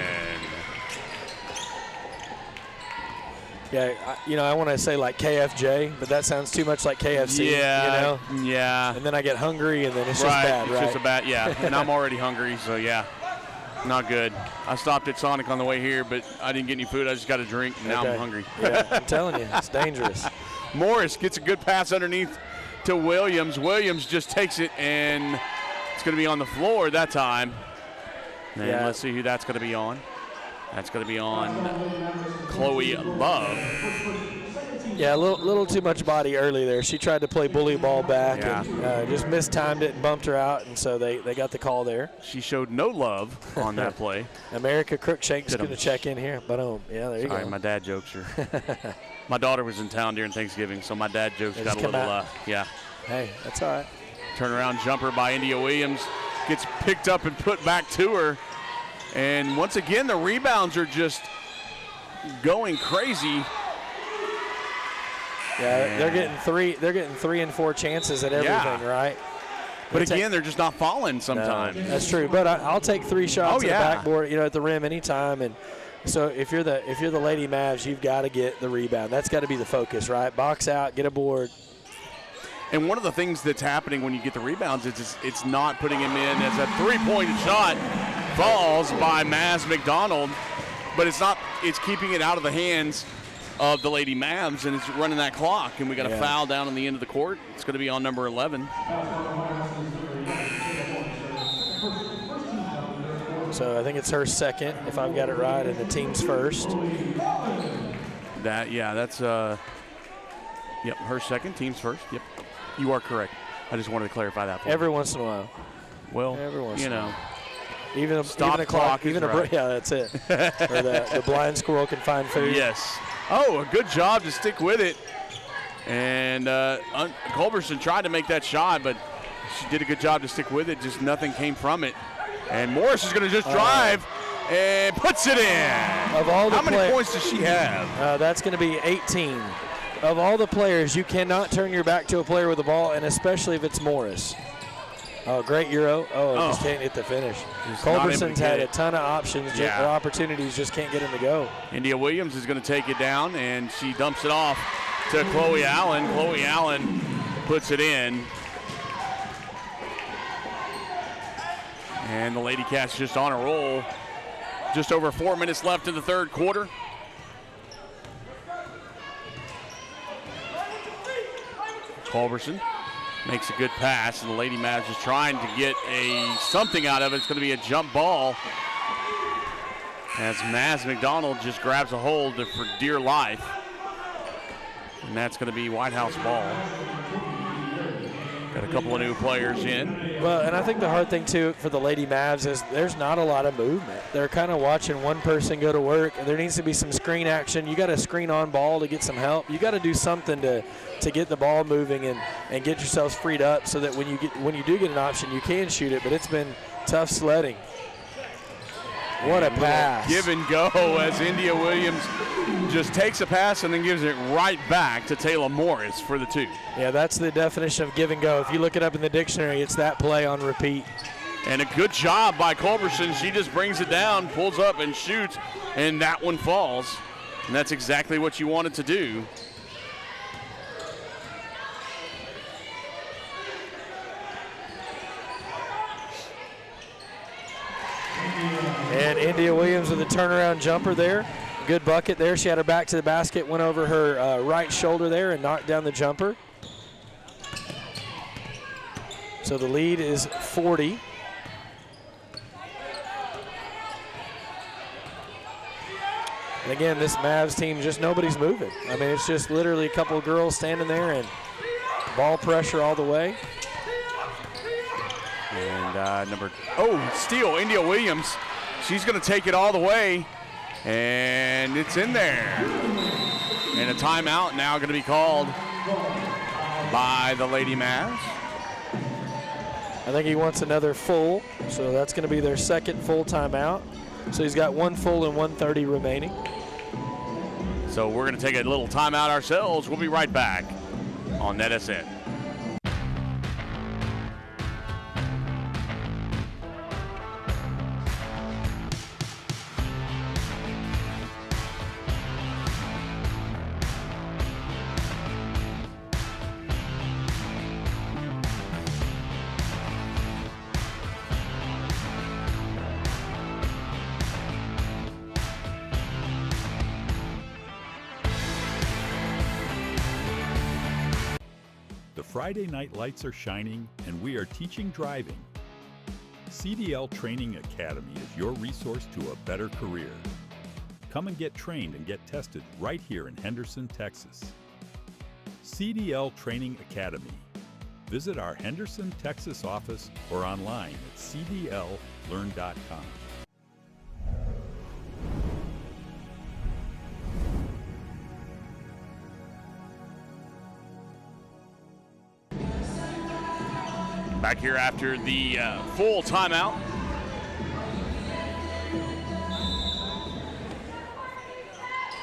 Yeah, I want to say like KFJ, but that sounds too much like KFC. Yeah, Yeah. And then I get hungry, and then it's just bad, right? It's just a bad, yeah. And I'm already hungry, so yeah. Not good. I stopped at Sonic on the way here, but I didn't get any food. I just got a drink, and now I'm hungry. Yeah, I'm telling you, it's dangerous. Morris gets a good pass underneath to Williams. Williams just takes it, and it's going to be on the floor that time. And let's see who that's going to be on. That's going to be on Chloe Love. Yeah, a little too much body early there. She tried to play bully ball back and just mistimed it and bumped her out, and so they got the call there. She showed no love on that play. America Crookshank's going to check in here. But there you go. My dad jokes are. My daughter was in town during Thanksgiving, so my dad jokes got a little, Hey, that's all right. Turnaround jumper by India Williams. Gets picked up and put back to her. And once again, the rebounds are just going crazy. Yeah, they're getting 3 and 4 chances at everything, right? But again, they're just not falling sometimes. No, that's true. But I'll take 3 shots at the backboard, at the rim anytime. And so if you're the Lady Mavs, you've got to get the rebound. That's got to be the focus, right? Box out, get a board. And one of the things that's happening when you get the rebounds is it's not putting him in as a 3-point shot falls by Maz McDonald, but it's keeping it out of the hands of the Lady Mavs, and it's running that clock. And we got a foul down on the end of the court. It's going to be on number 11. So I think it's her second, if I've got it right, and the team's first. That's her second, team's first. Yep, you are correct. I just wanted to clarify that for you. Every once in a while. Well, Even a clock, even right. Yeah, that's it. Or the blind squirrel can find food. Yes. Oh, a good job to stick with it. And Culberson tried to make that shot, but she did a good job to stick with it. Just nothing came from it. And Morris is going to just drive and puts it in. Of all the How many points does she have? That's going to be 18. Of all the players, you cannot turn your back to a player with the ball, and especially if it's Morris. Oh, great Euro. Just can't hit the finish. Culberson's had a ton of options or opportunities, just can't get him to go. India Williams is going to take it down, and she dumps it off to Chloe Allen. Chloe Allen puts it in. And the Lady Cats just on a roll. Just over 4 minutes left in the third quarter. Culberson makes a good pass, and the Lady Mavs is trying to get something out of it. It's going to be a jump ball as Maz McDonald just grabs a hold for dear life. And that's going to be Whitehouse ball. Got a couple of new players in. Well, and I think the hard thing, too, for the Lady Mavs is there's not a lot of movement. They're kind of watching one person go to work, and there needs to be some screen action. You got to screen on ball to get some help. You got to do something to get the ball moving and get yourselves freed up so that when you do get an option, you can shoot it. But it's been tough sledding. What a pass. Give and go as India Williams just takes a pass and then gives it right back to Taylor Morris for the 2. Yeah, that's the definition of give and go. If you look it up in the dictionary, it's that play on repeat. And a good job by Culberson. She just brings it down, pulls up and shoots, and that one falls. And that's exactly what you wanted to do. And India Williams with a turnaround jumper there. Good bucket there. She had her back to the basket, went over her right shoulder there and knocked down the jumper. So the lead is 40. And again, this Mavs team, just nobody's moving. I mean, it's just literally a couple of girls standing there and ball pressure all the way. And steal, India Williams. She's going to take it all the way, and it's in there. And a timeout now going to be called by the Lady Mavs. I think he wants another full, so that's going to be their second full timeout. So he's got 1 full and 1:30 remaining. So we're going to take a little timeout ourselves. We'll be right back on NETSN. Friday night lights are shining, and we are teaching driving. CDL Training Academy is your resource to a better career. Come and get trained and get tested right here in Henderson, Texas. CDL Training Academy. Visit our Henderson, Texas office or online at cdllearn.com. Back here after the full timeout.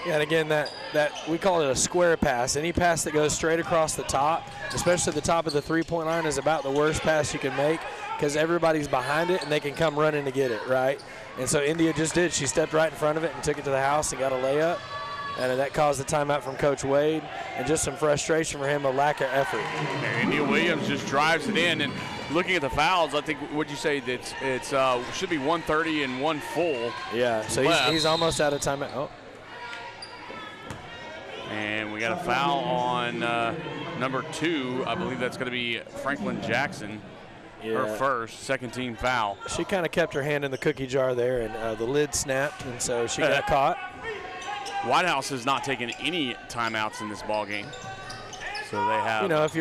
Yeah, and again, that we call it a square pass. Any pass that goes straight across the top, especially the top of the three-point line, is about the worst pass you can make because everybody's behind it and they can come running to get it, right? And so India just did. She stepped right in front of it and took it to the house and got a layup. And that caused a timeout from Coach Wade and just some frustration for him, a lack of effort. And India Williams just drives it in. And looking at the fouls, I think, would you say that it's should be 1:30 and 1 full. Yeah, so he's almost out of timeout. Oh. And we got a foul on number 2. I believe that's going to be Franklin Jackson. Yeah. Her first, second team foul. She kind of kept her hand in the cookie jar there, and the lid snapped, and so she got caught. Whitehouse has not taken any timeouts in this ball game, so they have. You know, if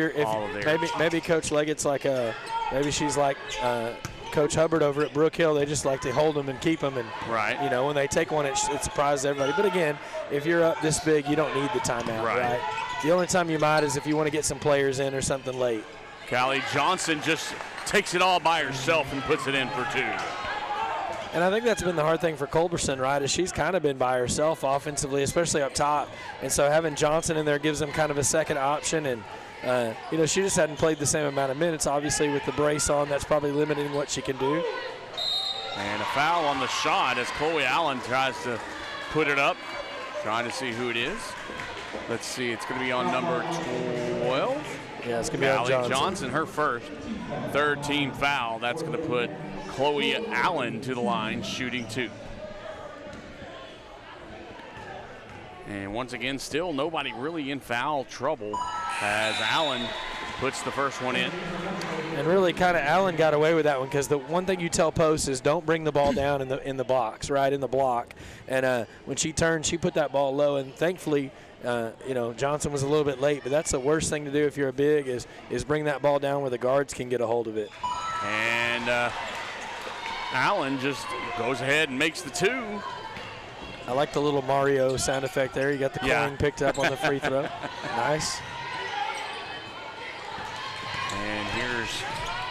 maybe Coach Leggett's like maybe she's like Coach Hubbard over at Brook Hill. They just like to hold them and keep them, and right. You know, when they take one, it surprises everybody. But again, if you're up this big, you don't need the timeout, right? The only time you might is if you want to get some players in or something late. Callie Johnson just takes it all by herself and puts it in for 2. And I think that's been the hard thing for Culberson, right, is she's kind of been by herself offensively, especially up top. And so having Johnson in there gives them kind of a second option. And, you know, she just hadn't played the same amount of minutes. Obviously, with the brace on, that's probably limiting what she can do. And a foul on the shot as Chloe Allen tries to put it up, trying to see who it is. Let's see, it's going to be on number 12. Yeah, it's going to be on Johnson, her first, third team foul. That's going to put Chloe Allen to the line, shooting 2. And once again, still nobody really in foul trouble as Allen puts the first one in. And really kind of Allen got away with that one because the one thing you tell posts is don't bring the ball down in the box, right, in the block. And when she turned, she put that ball low, and thankfully, you know, Johnson was a little bit late, but that's the worst thing to do if you're a big is bring that ball down where the guards can get a hold of it. And Allen just goes ahead and makes the 2. I like the little Mario sound effect there. You got the coin picked up on the free throw. Nice. And here's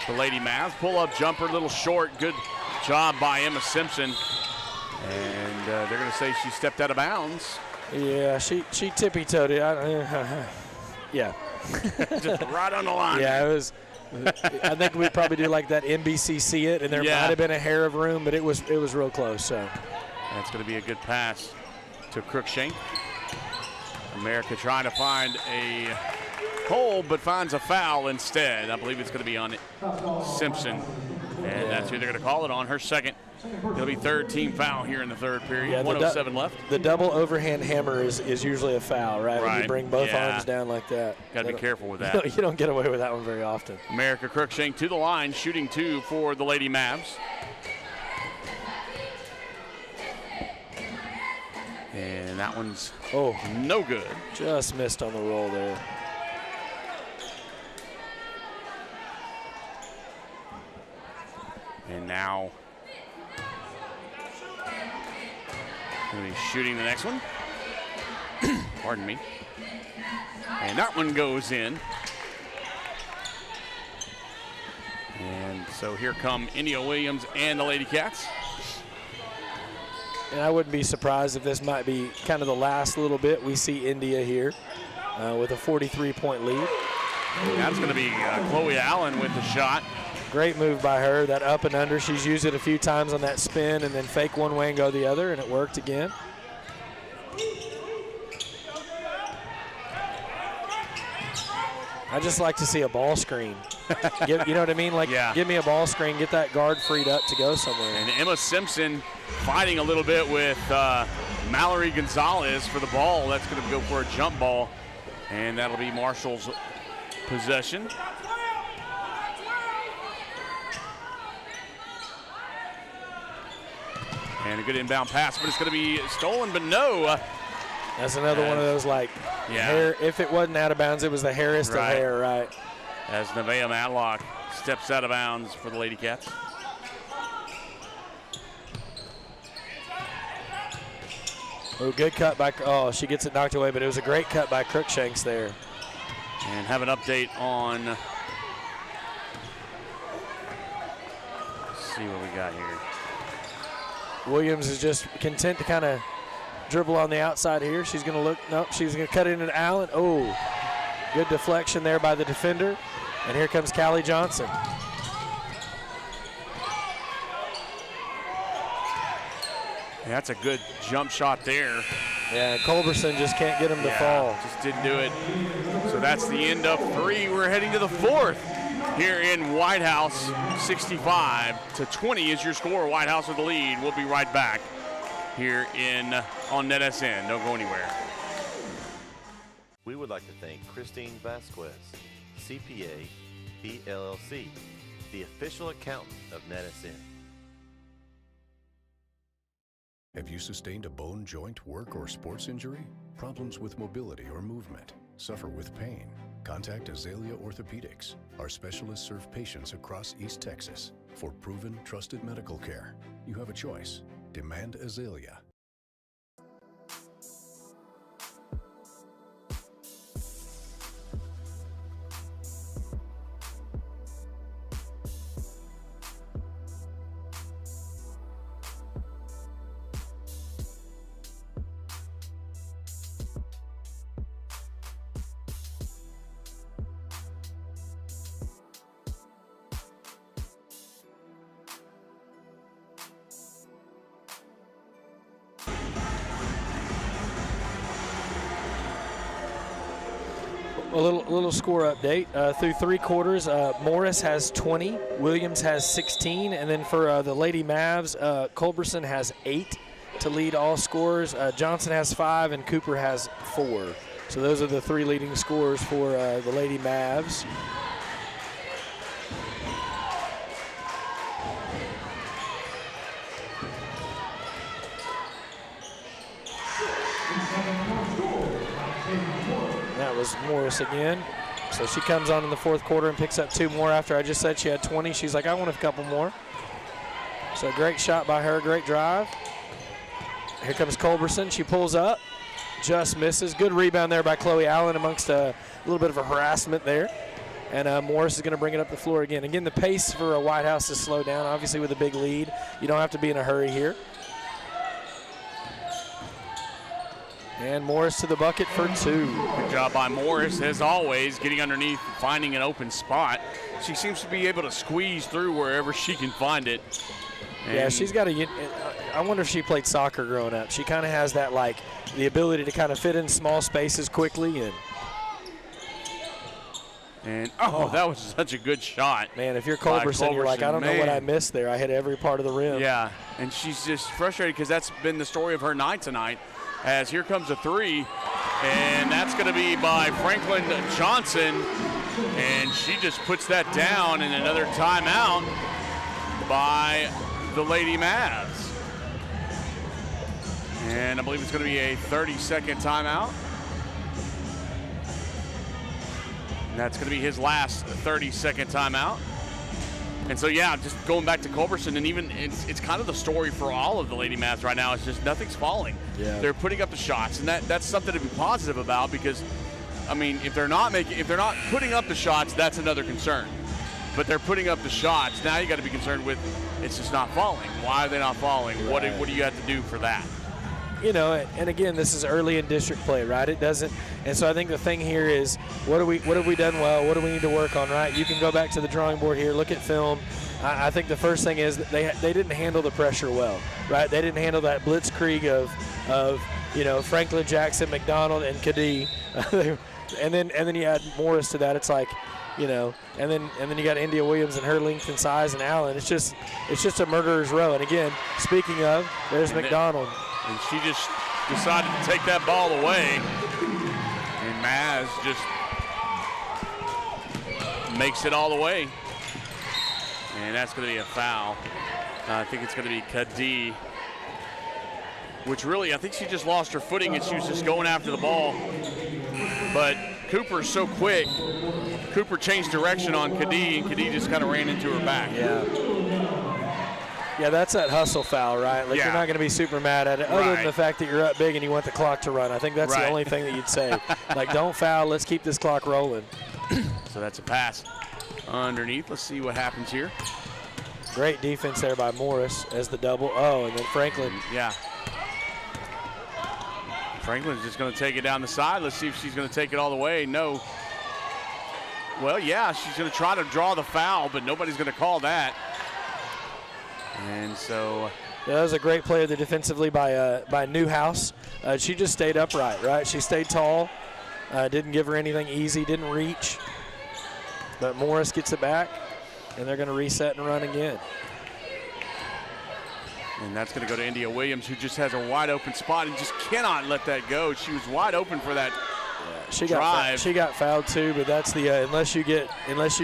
the Lady Mavs. Pull-up jumper, little short. Good job by Emma Simpson. And they're going to say she stepped out of bounds. Yeah, she tippy-toed it. Yeah. Just right on the line. Yeah, it was. I think we'd probably do like that NBC see it, and there might have been a hair of room, but it was real close. So that's going to be a good pass to Crookshank. America trying to find a hole, but finds a foul instead. I believe it's going to be on Simpson, and that's who they're going to call it on. Her second. It'll be third team foul here in the third period. Yeah, 1:07 left. The double overhand hammer is usually a foul, right? When you bring both arms down like that. Got to be careful with that. You don't get away with that one very often. America Crookshank to the line, shooting 2 for the Lady Mavs. And that one's no good. Just missed on the roll there. And now going to be shooting the next one. Pardon me. And that one goes in. And so here come India Williams and the Lady Cats. And I wouldn't be surprised if this might be kind of the last little bit we see India here with a 43-point lead. And that's going to be Chloe Allen with the shot. Great move by her, that up and under. She's used it a few times on that spin and then fake one way and go the other, and it worked again. I just like to see a ball screen. You know what I mean? Like, give me a ball screen, get that guard freed up to go somewhere. And Emma Simpson fighting a little bit with Mallory Gonzalez for the ball. That's going to go for a jump ball, and that'll be Marshall's possession. And a good inbound pass, but it's going to be stolen, but no. That's another one of those, like, hair. If it wasn't out of bounds, it was the hairest of hair, right? As Nevaeh Matlock steps out of bounds for the Lady Cats. Oh, good cut by, she gets it knocked away, but it was a great cut by Crookshanks there. And have an update on, let's see what we got here. Williams is just content to kind of dribble on the outside here. She's going to look. Nope, she's going to cut it into Allen. Oh, good deflection there by the defender. And here comes Callie Johnson. Yeah, that's a good jump shot there. Yeah, Culberson just can't get him to fall. Just didn't do it. So that's the end of 3. We're heading to the 4th here in Whitehouse. 65-20 is your score. Whitehouse with the lead. We'll be right back here on NETSN. Don't go anywhere. We would like to thank Christine Vasquez, CPA, PLLC, the official accountant of NETSN. Have you sustained a bone, joint, work, or sports injury? Problems with mobility or movement? Suffer with pain? Contact Azalea Orthopedics. Our specialists serve patients across East Texas. For proven, trusted medical care, you have a choice. Demand Azalea. A little score update. Through 3 quarters, Morris has 20, Williams has 16, and then for the Lady Mavs, Culberson has 8 to lead all scorers. Johnson has 5, and Cooper has 4. So those are the 3 leading scorers for the Lady Mavs. That was Morris again. So she comes on in the 4th quarter and picks up 2 more after I just said she had 20. She's like, I want a couple more. So great shot by her, great drive. Here comes Culberson. She pulls up, just misses. Good rebound there by Chloe Allen amongst a little bit of a harassment there. And Morris is going to bring it up the floor again. Again, the pace for Whitehouse is slowed down. Obviously, with a big lead, you don't have to be in a hurry here. And Morris to the bucket for 2. Good job by Morris, as always, getting underneath, finding an open spot. She seems to be able to squeeze through wherever she can find it. And yeah, she's got I wonder if she played soccer growing up. She kind of has that, like, the ability to kind of fit in small spaces quickly. And that was such a good shot. Man, if you're Culberson, you're like, I don't know what I missed there. I hit every part of the rim. Yeah, and she's just frustrated because that's been the story of her night tonight. As here comes a 3, and that's going to be by Franklin Johnson, and she just puts that down, and another timeout by the Lady Mavs. And I believe it's going to be a 30-second timeout. And that's going to be his last 30-second timeout. And so, yeah, just going back to Culberson, and even it's kind of the story for all of the Lady Mavs right now. It's just nothing's falling. Yeah. They're putting up the shots, and that's something to be positive about because, I mean, if they're not putting up the shots, that's another concern. But they're putting up the shots. Now you got to be concerned with it's just not falling. Why are they not falling? Right. What do you have to do for that? You know, and again, this is early in district play, right? It doesn't, and so I think the thing here is, what have we done well? What do we need to work on, right? You can go back to the drawing board here, look at film. I think the first thing is that they didn't handle the pressure well, right? They didn't handle that blitzkrieg of Franklin, Jackson, McDonald, and Kadee, and then you add Morris to that. It's like, and then you got India Williams and her length and size, and Allen. It's just a murderer's row. And again, speaking of, there's McDonald. And she just decided to take that ball away. And Maz just makes it all the way. And that's going to be a foul. I think it's going to be Kadee. Which really, I think she just lost her footing and she was just going after the ball. But Cooper's so quick. Cooper changed direction on Kadee, and Kadee just kind of ran into her back. Yeah, that's that hustle foul, right? Like, yeah. You're not going to be super mad at it, other than the fact that you're up big and you want the clock to run. I think that's the only thing that you'd say. Like, don't foul, let's keep this clock rolling. So that's a pass underneath. Let's see what happens here. Great defense there by Morris as the double. Oh, and then Franklin. Yeah. Franklin's just going to take it down the side. Let's see if she's going to take it all the way. No. Well, yeah, she's going to try to draw the foul, but nobody's going to call that. And so. Yeah, that was a great play there defensively by Newhouse. She just stayed upright, right? She stayed tall, didn't give her anything easy, didn't reach. But Morris gets it back, and they're going to reset and run again. And that's going to go to India Williams, who just has a wide open spot and just cannot let that go. She was wide open for that drive. She got fouled too, but that's the unless you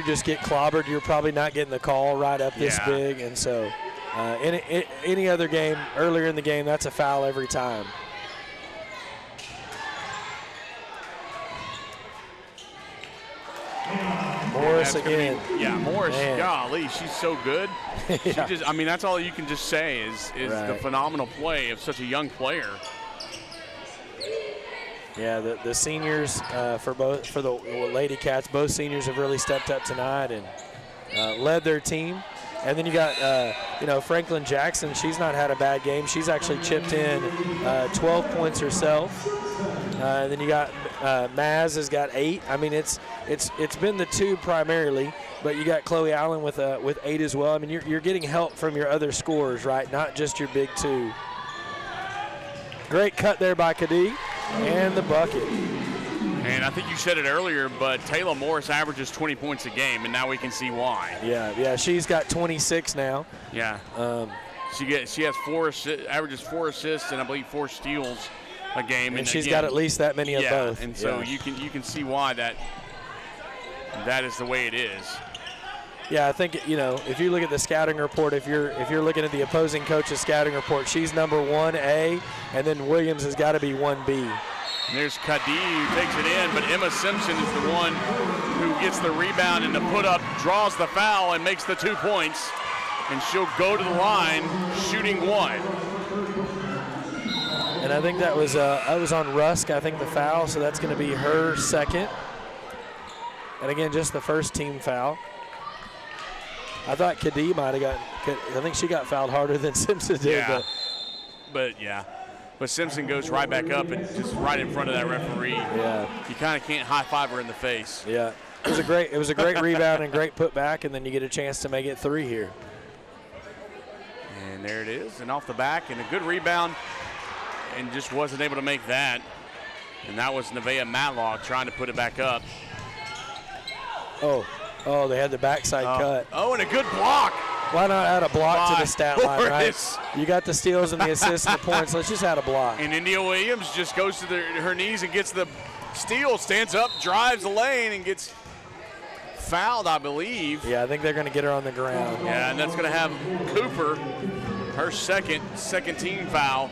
just get clobbered, you're probably not getting the call right up this big. And so any other game earlier in the game, that's a foul every time. Morris again. Morris, Man. golly, she's so good. She just, I mean, that's all you can just say is the phenomenal play of such a young player. Yeah, the seniors for the Lady Cats, both seniors have really stepped up tonight and led their team. And then you got, Franklin Jackson. She's not had a bad game. She's actually chipped in 12 points herself. Then you got Maz has got 8. I mean, it's been the 2 primarily, but you got Chloe Allen with 8 as well. I mean, you're getting help from your other scorers, right? Not just your big 2. Great cut there by Kadee, and the bucket. And I think you said it earlier, but Taylor Morris averages 20 points a game, and now we can see why. Yeah, she's got 26 now. Yeah. She has averages 4 assists and I believe 4 steals a game. And she's got at least that many of both. And so you can see why that is the way it is. Yeah, I think if you look at the scouting report, if you're looking at the opposing coach's scouting report, she's number 1A, and then Williams has got to be 1B. And there's Kadee who takes it in, but Emma Simpson is the one who gets the rebound and the put up, draws the foul, and makes the 2 points. And she'll go to the line shooting 1. And I think that was on Rusk, I think, the foul, so that's going to be her second. And again, just the first team foul. I thought Kadee might have I think she got fouled harder than Simpson did. Yeah. But Simpson goes right back up and just right in front of that referee. Yeah. You kind of can't high-five her in the face. Yeah. It was a great rebound and great putback, and then you get a chance to make it 3 here. And there it is, and off the back, and a good rebound, and just wasn't able to make that. And that was Nevaeh Matlock trying to put it back up. Oh, they had the backside cut. Oh, and a good block. Why not add a block to the stat line, right? You got the steals and the assists and the points. Let's just add a block. And India Williams just goes to her knees and gets the steal, stands up, drives the lane, and gets fouled, I believe. Yeah, I think they're going to get her on the ground. Yeah, and that's going to have Cooper, her second team foul.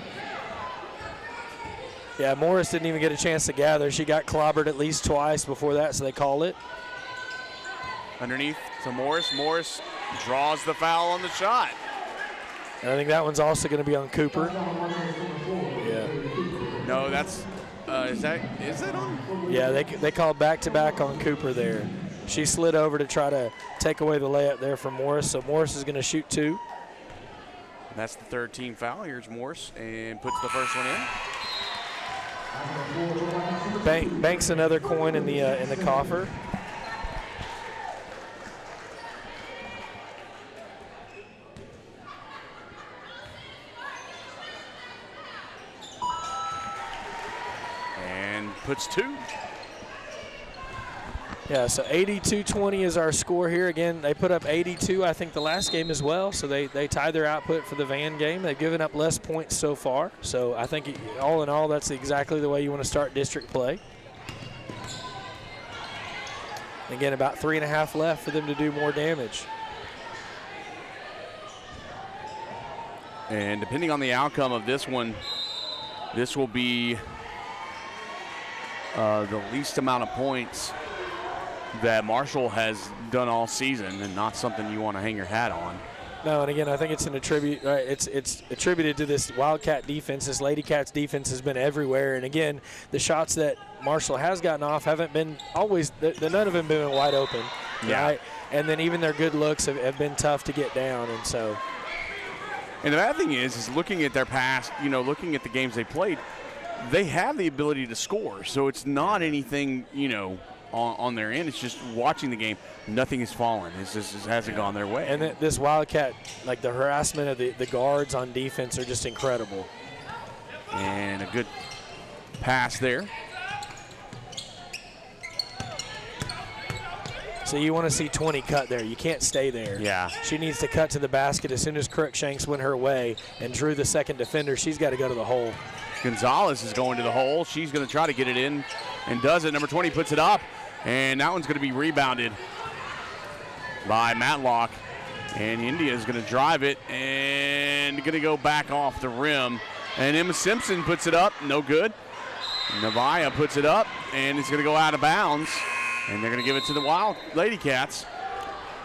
Yeah, Morris didn't even get a chance to gather. She got clobbered at least twice before that, so they call it. Underneath to Morris. Morris draws the foul on the shot. And I think that one's also going to be on Cooper. Yeah. No, that's is that on? Yeah, they called back-to-back on Cooper there. She slid over to try to take away the layup there from Morris, so Morris is going to shoot 2. And that's the 3rd team foul. Here's Morris and puts the first one in. Banks another coin in the coffer. Puts 2. Yeah, so 82-20 is our score here. Again, they put up 82, I think, the last game as well. So they tied their output for the Van game. They've given up less points so far. So I think all in all, that's exactly the way you want to start district play. Again, about 3.5 left for them to do more damage. And depending on the outcome of this one, this will be the least amount of points that Marshall has done all season, and not something you want to hang your hat on. No, and again, I think it's it's attributed to this Wildcat defense. This Lady Cats defense has been everywhere, and again, the shots that Marshall has gotten off haven't been always. None of them been wide open. Yeah. Right? And then even their good looks have been tough to get down, and so. And the bad thing is looking at their past, looking at the games they played, they have the ability to score. So it's not anything, on their end. It's just watching the game. Nothing has fallen. It hasn't gone their way. And this Wildcat, like the harassment of the guards on defense are just incredible. And a good pass there. So you want to see 20 cut there. You can't stay there. Yeah. She needs to cut to the basket as soon as Crookshanks went her way and drew the second defender. She's got to go to the hole. Gonzalez is going to the hole. She's going to try to get it in and does it. Number 20 puts it up, and that one's going to be rebounded by Matlock. And India is going to drive it and going to go back off the rim. And Emma Simpson puts it up. No good. Navaya puts it up, and it's going to go out of bounds. And they're going to give it to the Wild Lady Cats.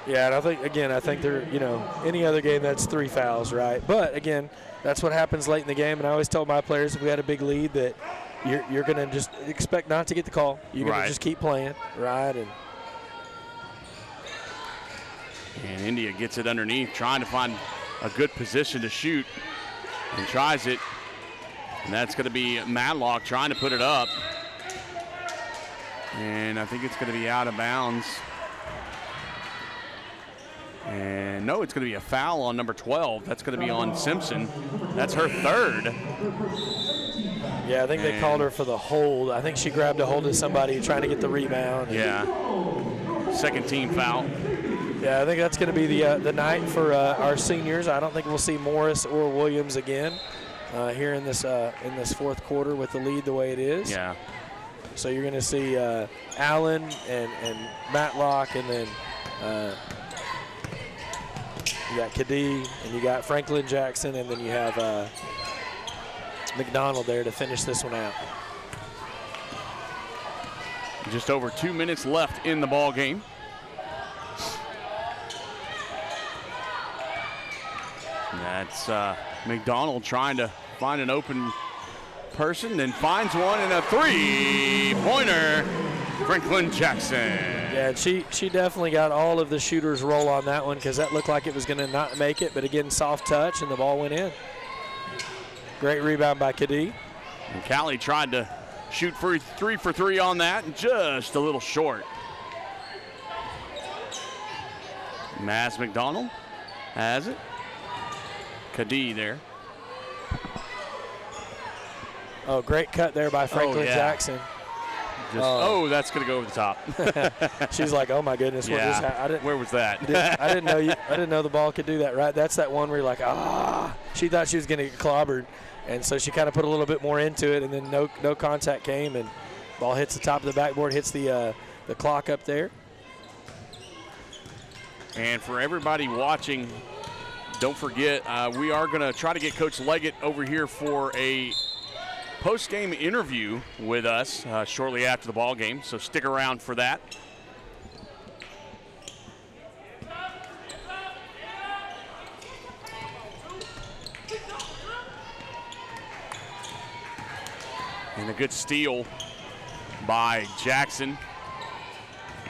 Yeah, and I think they're, any other game that's 3 fouls, right? But, again, that's what happens late in the game. And I always tell my players if we had a big lead that you're going to just expect not to get the call. You're going to just keep playing, right? And India gets it underneath, trying to find a good position to shoot, and tries it. And that's going to be Matlock trying to put it up. And I think it's going to be out of bounds. And no, it's going to be a foul on number 12. That's going to be on Simpson. That's her third. Yeah, I think they called her for the hold. I think she grabbed a hold of somebody trying to get the rebound. Yeah. Second team foul. Yeah, I think that's going to be the night for our seniors. I don't think we'll see Morris or Williams again here in this fourth quarter with the lead the way it is. Yeah. So you're going to see Allen and Matlock, and then you got Kadee, and you got Franklin Jackson, and then you have McDonald there to finish this one out. Just over 2 minutes left in the ball game. That's McDonald trying to find an open person, then finds one, and a three-pointer, Franklin Jackson. Yeah, she definitely got all of the shooters' roll on that one because that looked like it was going to not make it, but again, soft touch, and the ball went in. Great rebound by Kadee. And Callie tried to shoot for 3 for 3 on that, and just a little short. Maz McDonald has it. Kadee there. Oh, great cut there by Franklin Jackson. That's going to go over the top. She's like, oh my goodness, what just happened? Where was that? I didn't know the ball could do that, right? That's that one where you're like, she thought she was going to get clobbered, and so she kind of put a little bit more into it, and then no contact came, and ball hits the top of the backboard, hits the clock up there. And for everybody watching, don't forget, we are going to try to get Coach Leggett over here for a post-game interview with us shortly after the ball game, so stick around for that. And a good steal by Jackson.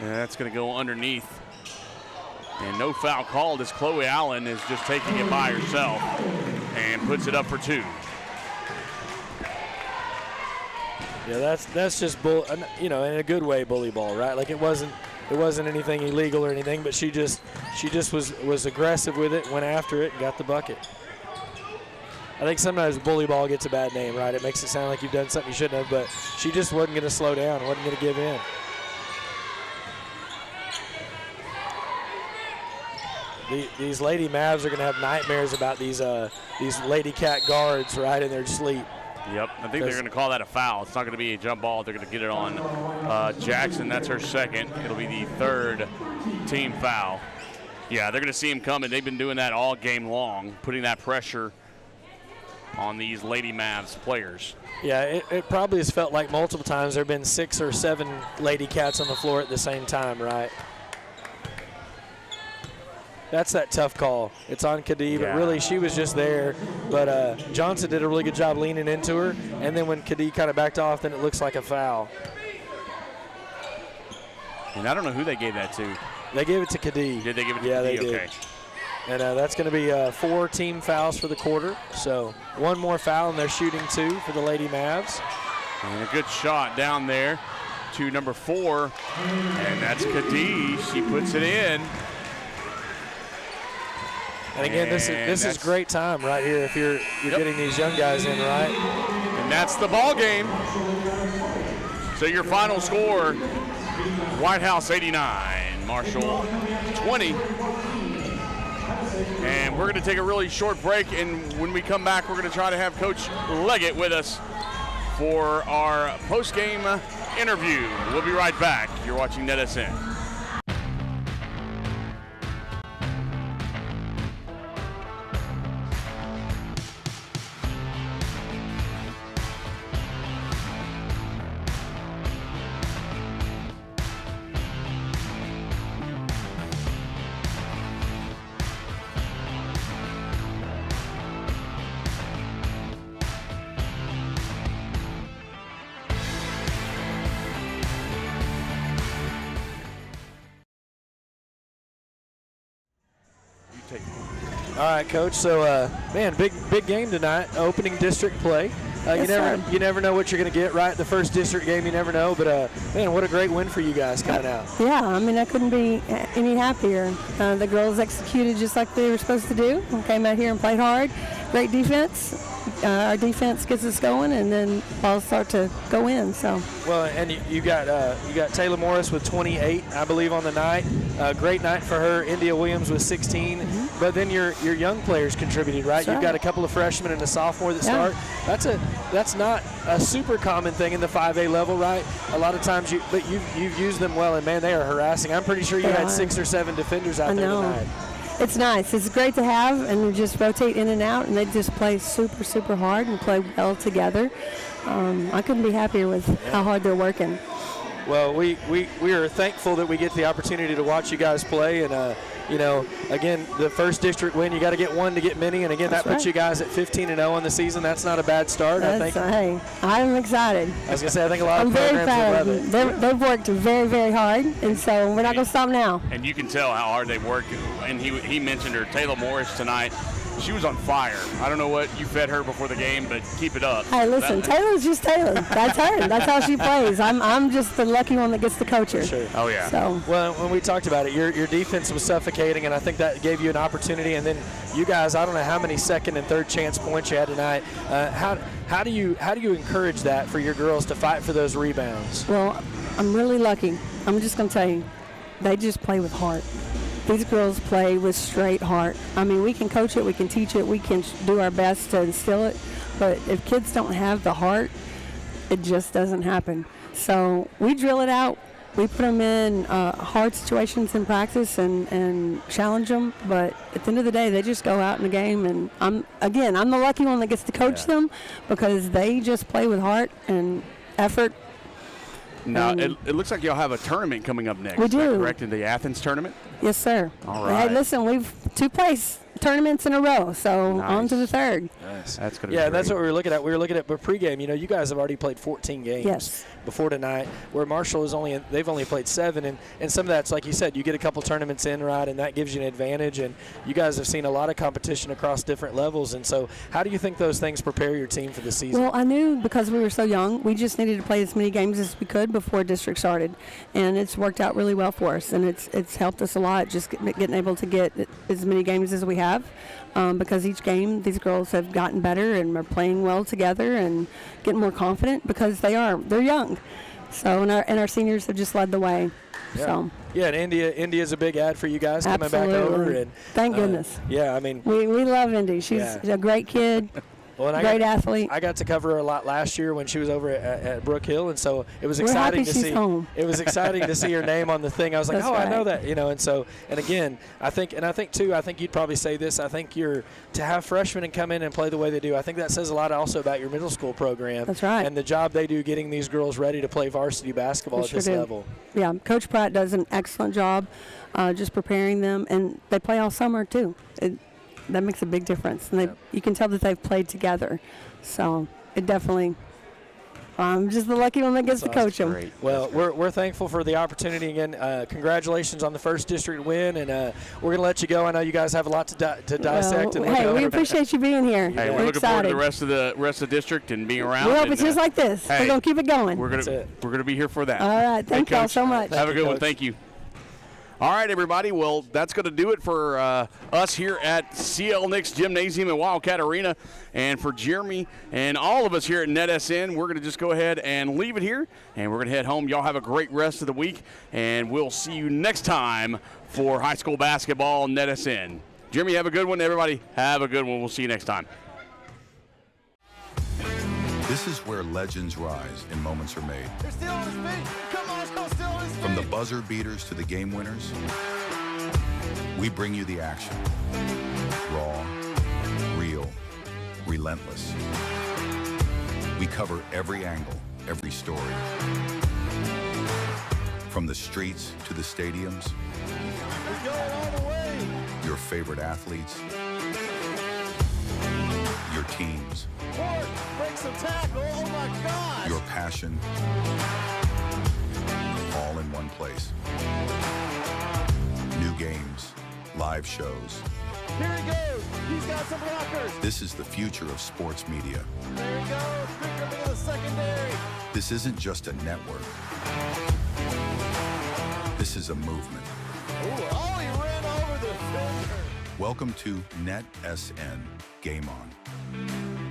And that's going to go underneath. And no foul called as Chloe Allen is just taking it by herself and puts it up for 2. Yeah, that's just in a good way bully ball, right? Like it wasn't anything illegal or anything, but she just was aggressive with it, went after it, and got the bucket. I think sometimes bully ball gets a bad name, right? It makes it sound like you've done something you shouldn't have, but she just wasn't going to slow down, wasn't going to give in. These Lady Mavs are going to have nightmares about these Lady Cat guards, right, in their sleep. Yep, I think they're going to call that a foul. It's not going to be a jump ball. They're going to get it on Jackson. That's her second. It'll be the third team foul. Yeah, they're going to see him coming. They've been doing that all game long, putting that pressure on these Lady Mavs players. Yeah, it probably has felt like multiple times there have been 6 or 7 Lady Cats on the floor at the same time, right? That's that tough call. It's on Kadee, but really she was just there. But Johnson did a really good job leaning into her, and then when Kadee kind of backed off, then it looks like a foul. And I don't know who they gave that to. They gave it to Kadee. Did they give it to Kadee? Kadee? They did. Okay. And that's going to be 4 team fouls for the quarter. So 1 more foul, and they're shooting 2 for the Lady Mavs. And a good shot down there to number 4, and that's Cadiz. She puts it in. And again, this is great time right here if you're getting these young guys in, right? And that's the ball game. So your final score, Whitehouse 89, Marshall 20. And we're going to take a really short break, and when we come back, we're going to try to have Coach Leggett with us for our post-game interview. We'll be right back. You're watching NETSN. All right, Coach. So, man, big game tonight. Opening district play. You never know what you're going to get, right? The first district game, you never know. But man, what a great win for you guys coming out. Yeah, I mean, I couldn't be any happier. The girls executed just like they were supposed to do. Came out here and played hard. Great defense. Our defense gets us going, and then balls start to go in. So. Well, and you got Taylor Morris with 28, I believe, on the night. Great night for her. India Williams with 16. Mm-hmm. But then your young players contributed, right? You've got a couple of freshmen and a sophomore that start. That's not a super common thing in the 5A level, right? A lot of times you've used them well, and man, they are harassing. I'm pretty sure you had 6 or 7 defenders out there tonight. It's nice. It's great to have, and we just rotate in and out, and they just play super, super hard and play well together. I couldn't be happier with how hard they're working. Well, we are thankful that we get the opportunity to watch you guys play, and again, the first district win, you got to get one to get many, and again, that puts you guys at 15-0 on the season. That's not a bad start, I think. Hey, I'm excited. I was going to say, I think a lot of programs would love it. They've worked very, very hard, and so we're not going to stop now. And you can tell how hard they've worked, and he mentioned her, Taylor Morris, tonight. She was on fire. I don't know what you fed her before the game, but keep it up. Hey, listen, Taylor's just Taylor. That's her. That's how she plays. I'm just the lucky one that gets to coach her. Sure. Oh, yeah. So. Well, when we talked about it, your defense was suffocating, and I think that gave you an opportunity. And then you guys, I don't know how many second and third chance points you had tonight. How do you encourage that for your girls to fight for those rebounds? Well, I'm really lucky. I'm just going to tell you, they just play with heart. These girls play with straight heart. I mean, we can coach it, we can teach it, we can do our best to instill it, but if kids don't have the heart, it just doesn't happen. So we drill it out. We put them in hard situations in practice and challenge them, but at the end of the day, they just go out in the game, and I'm the lucky one that gets to coach them because they just play with heart and effort. Now, it looks like y'all have a tournament coming up next. We do. Is that correct, in the Athens tournament? Yes, sir. All right. Hey, listen, we've 2 place tournaments in a row, so on to the 3rd. Nice. That's going to be great. That's what we were looking at. We were looking at pregame. You guys have already played 14 games before tonight, where Marshall they've only played 7, and some of that's, like you said, you get a couple tournaments in, right, and that gives you an advantage, and you guys have seen a lot of competition across different levels, and so how do you think those things prepare your team for the season? Well, I knew because we were so young, we just needed to play as many games as we could before district started, and it's worked out really well for us, and it's helped us a lot just getting able to get as many games as we have. Because each game these girls have gotten better and are playing well together and getting more confident because they're young. So and our seniors have just led the way. Yeah. So yeah, and India's a big ad for you guys coming back over. And thank goodness. Yeah, I mean we love Indy. She's a great kid. Well, great athlete. I got to cover her a lot last year when she was over at Brook Hill, and so it was exciting to see. Home. It was exciting to see her name on the thing. I was like, That's right. I know that, and again, I think you'd probably say this. I think to have freshmen come in and play the way they do, I think that says a lot also about your middle school program. That's right. And the job they do getting these girls ready to play varsity basketball at this level. Yeah, Coach Pratt does an excellent job just preparing them, and they play all summer too. That makes a big difference, and you can tell that they've played together. So it definitely I'm just the lucky one that gets to coach them. Great. Well, we're thankful for the opportunity again. Congratulations on the first district win, and we're going to let you go. I know you guys have a lot to dissect. And Hey, we appreciate you being here. Hey, we're we're looking forward to excited. the rest of the district and being around. Well, and, it's just like this. hey, we're going to keep it going. We're gonna be here for that. All right. Thank Hey, y'all Coach, so much. Have a good one. Coach. Thank you. All right, everybody. Well, that's going to do it for us here at CL Nix Gymnasium and Wildcat Arena. And for Jeremy and all of us here at NETSN, we're going to just go ahead and leave it here. And we're going to head home. Y'all have a great rest of the week. And we'll see you next time for high school basketball NETSN. Jeremy, have a good one. Everybody, have a good one. We'll see you next time. This is where legends rise and moments are made. They're still on his feet. Come on, still on his feet. From the buzzer beaters to the game winners, we bring you the action. Raw, real, relentless. We cover every angle, every story. From the streets to the stadiums, We're going all the way. your favorite athletes, your teams, Ford breaks some tackle. Oh my gosh. your passion, all in one place. New games, live shows. Here he goes. He's got some blockers. This is the future of sports media. There he goes. Quicker into the secondary. This isn't just a network. This is a movement. Ooh, oh, he ran over the filter. Welcome to NETSN Game On.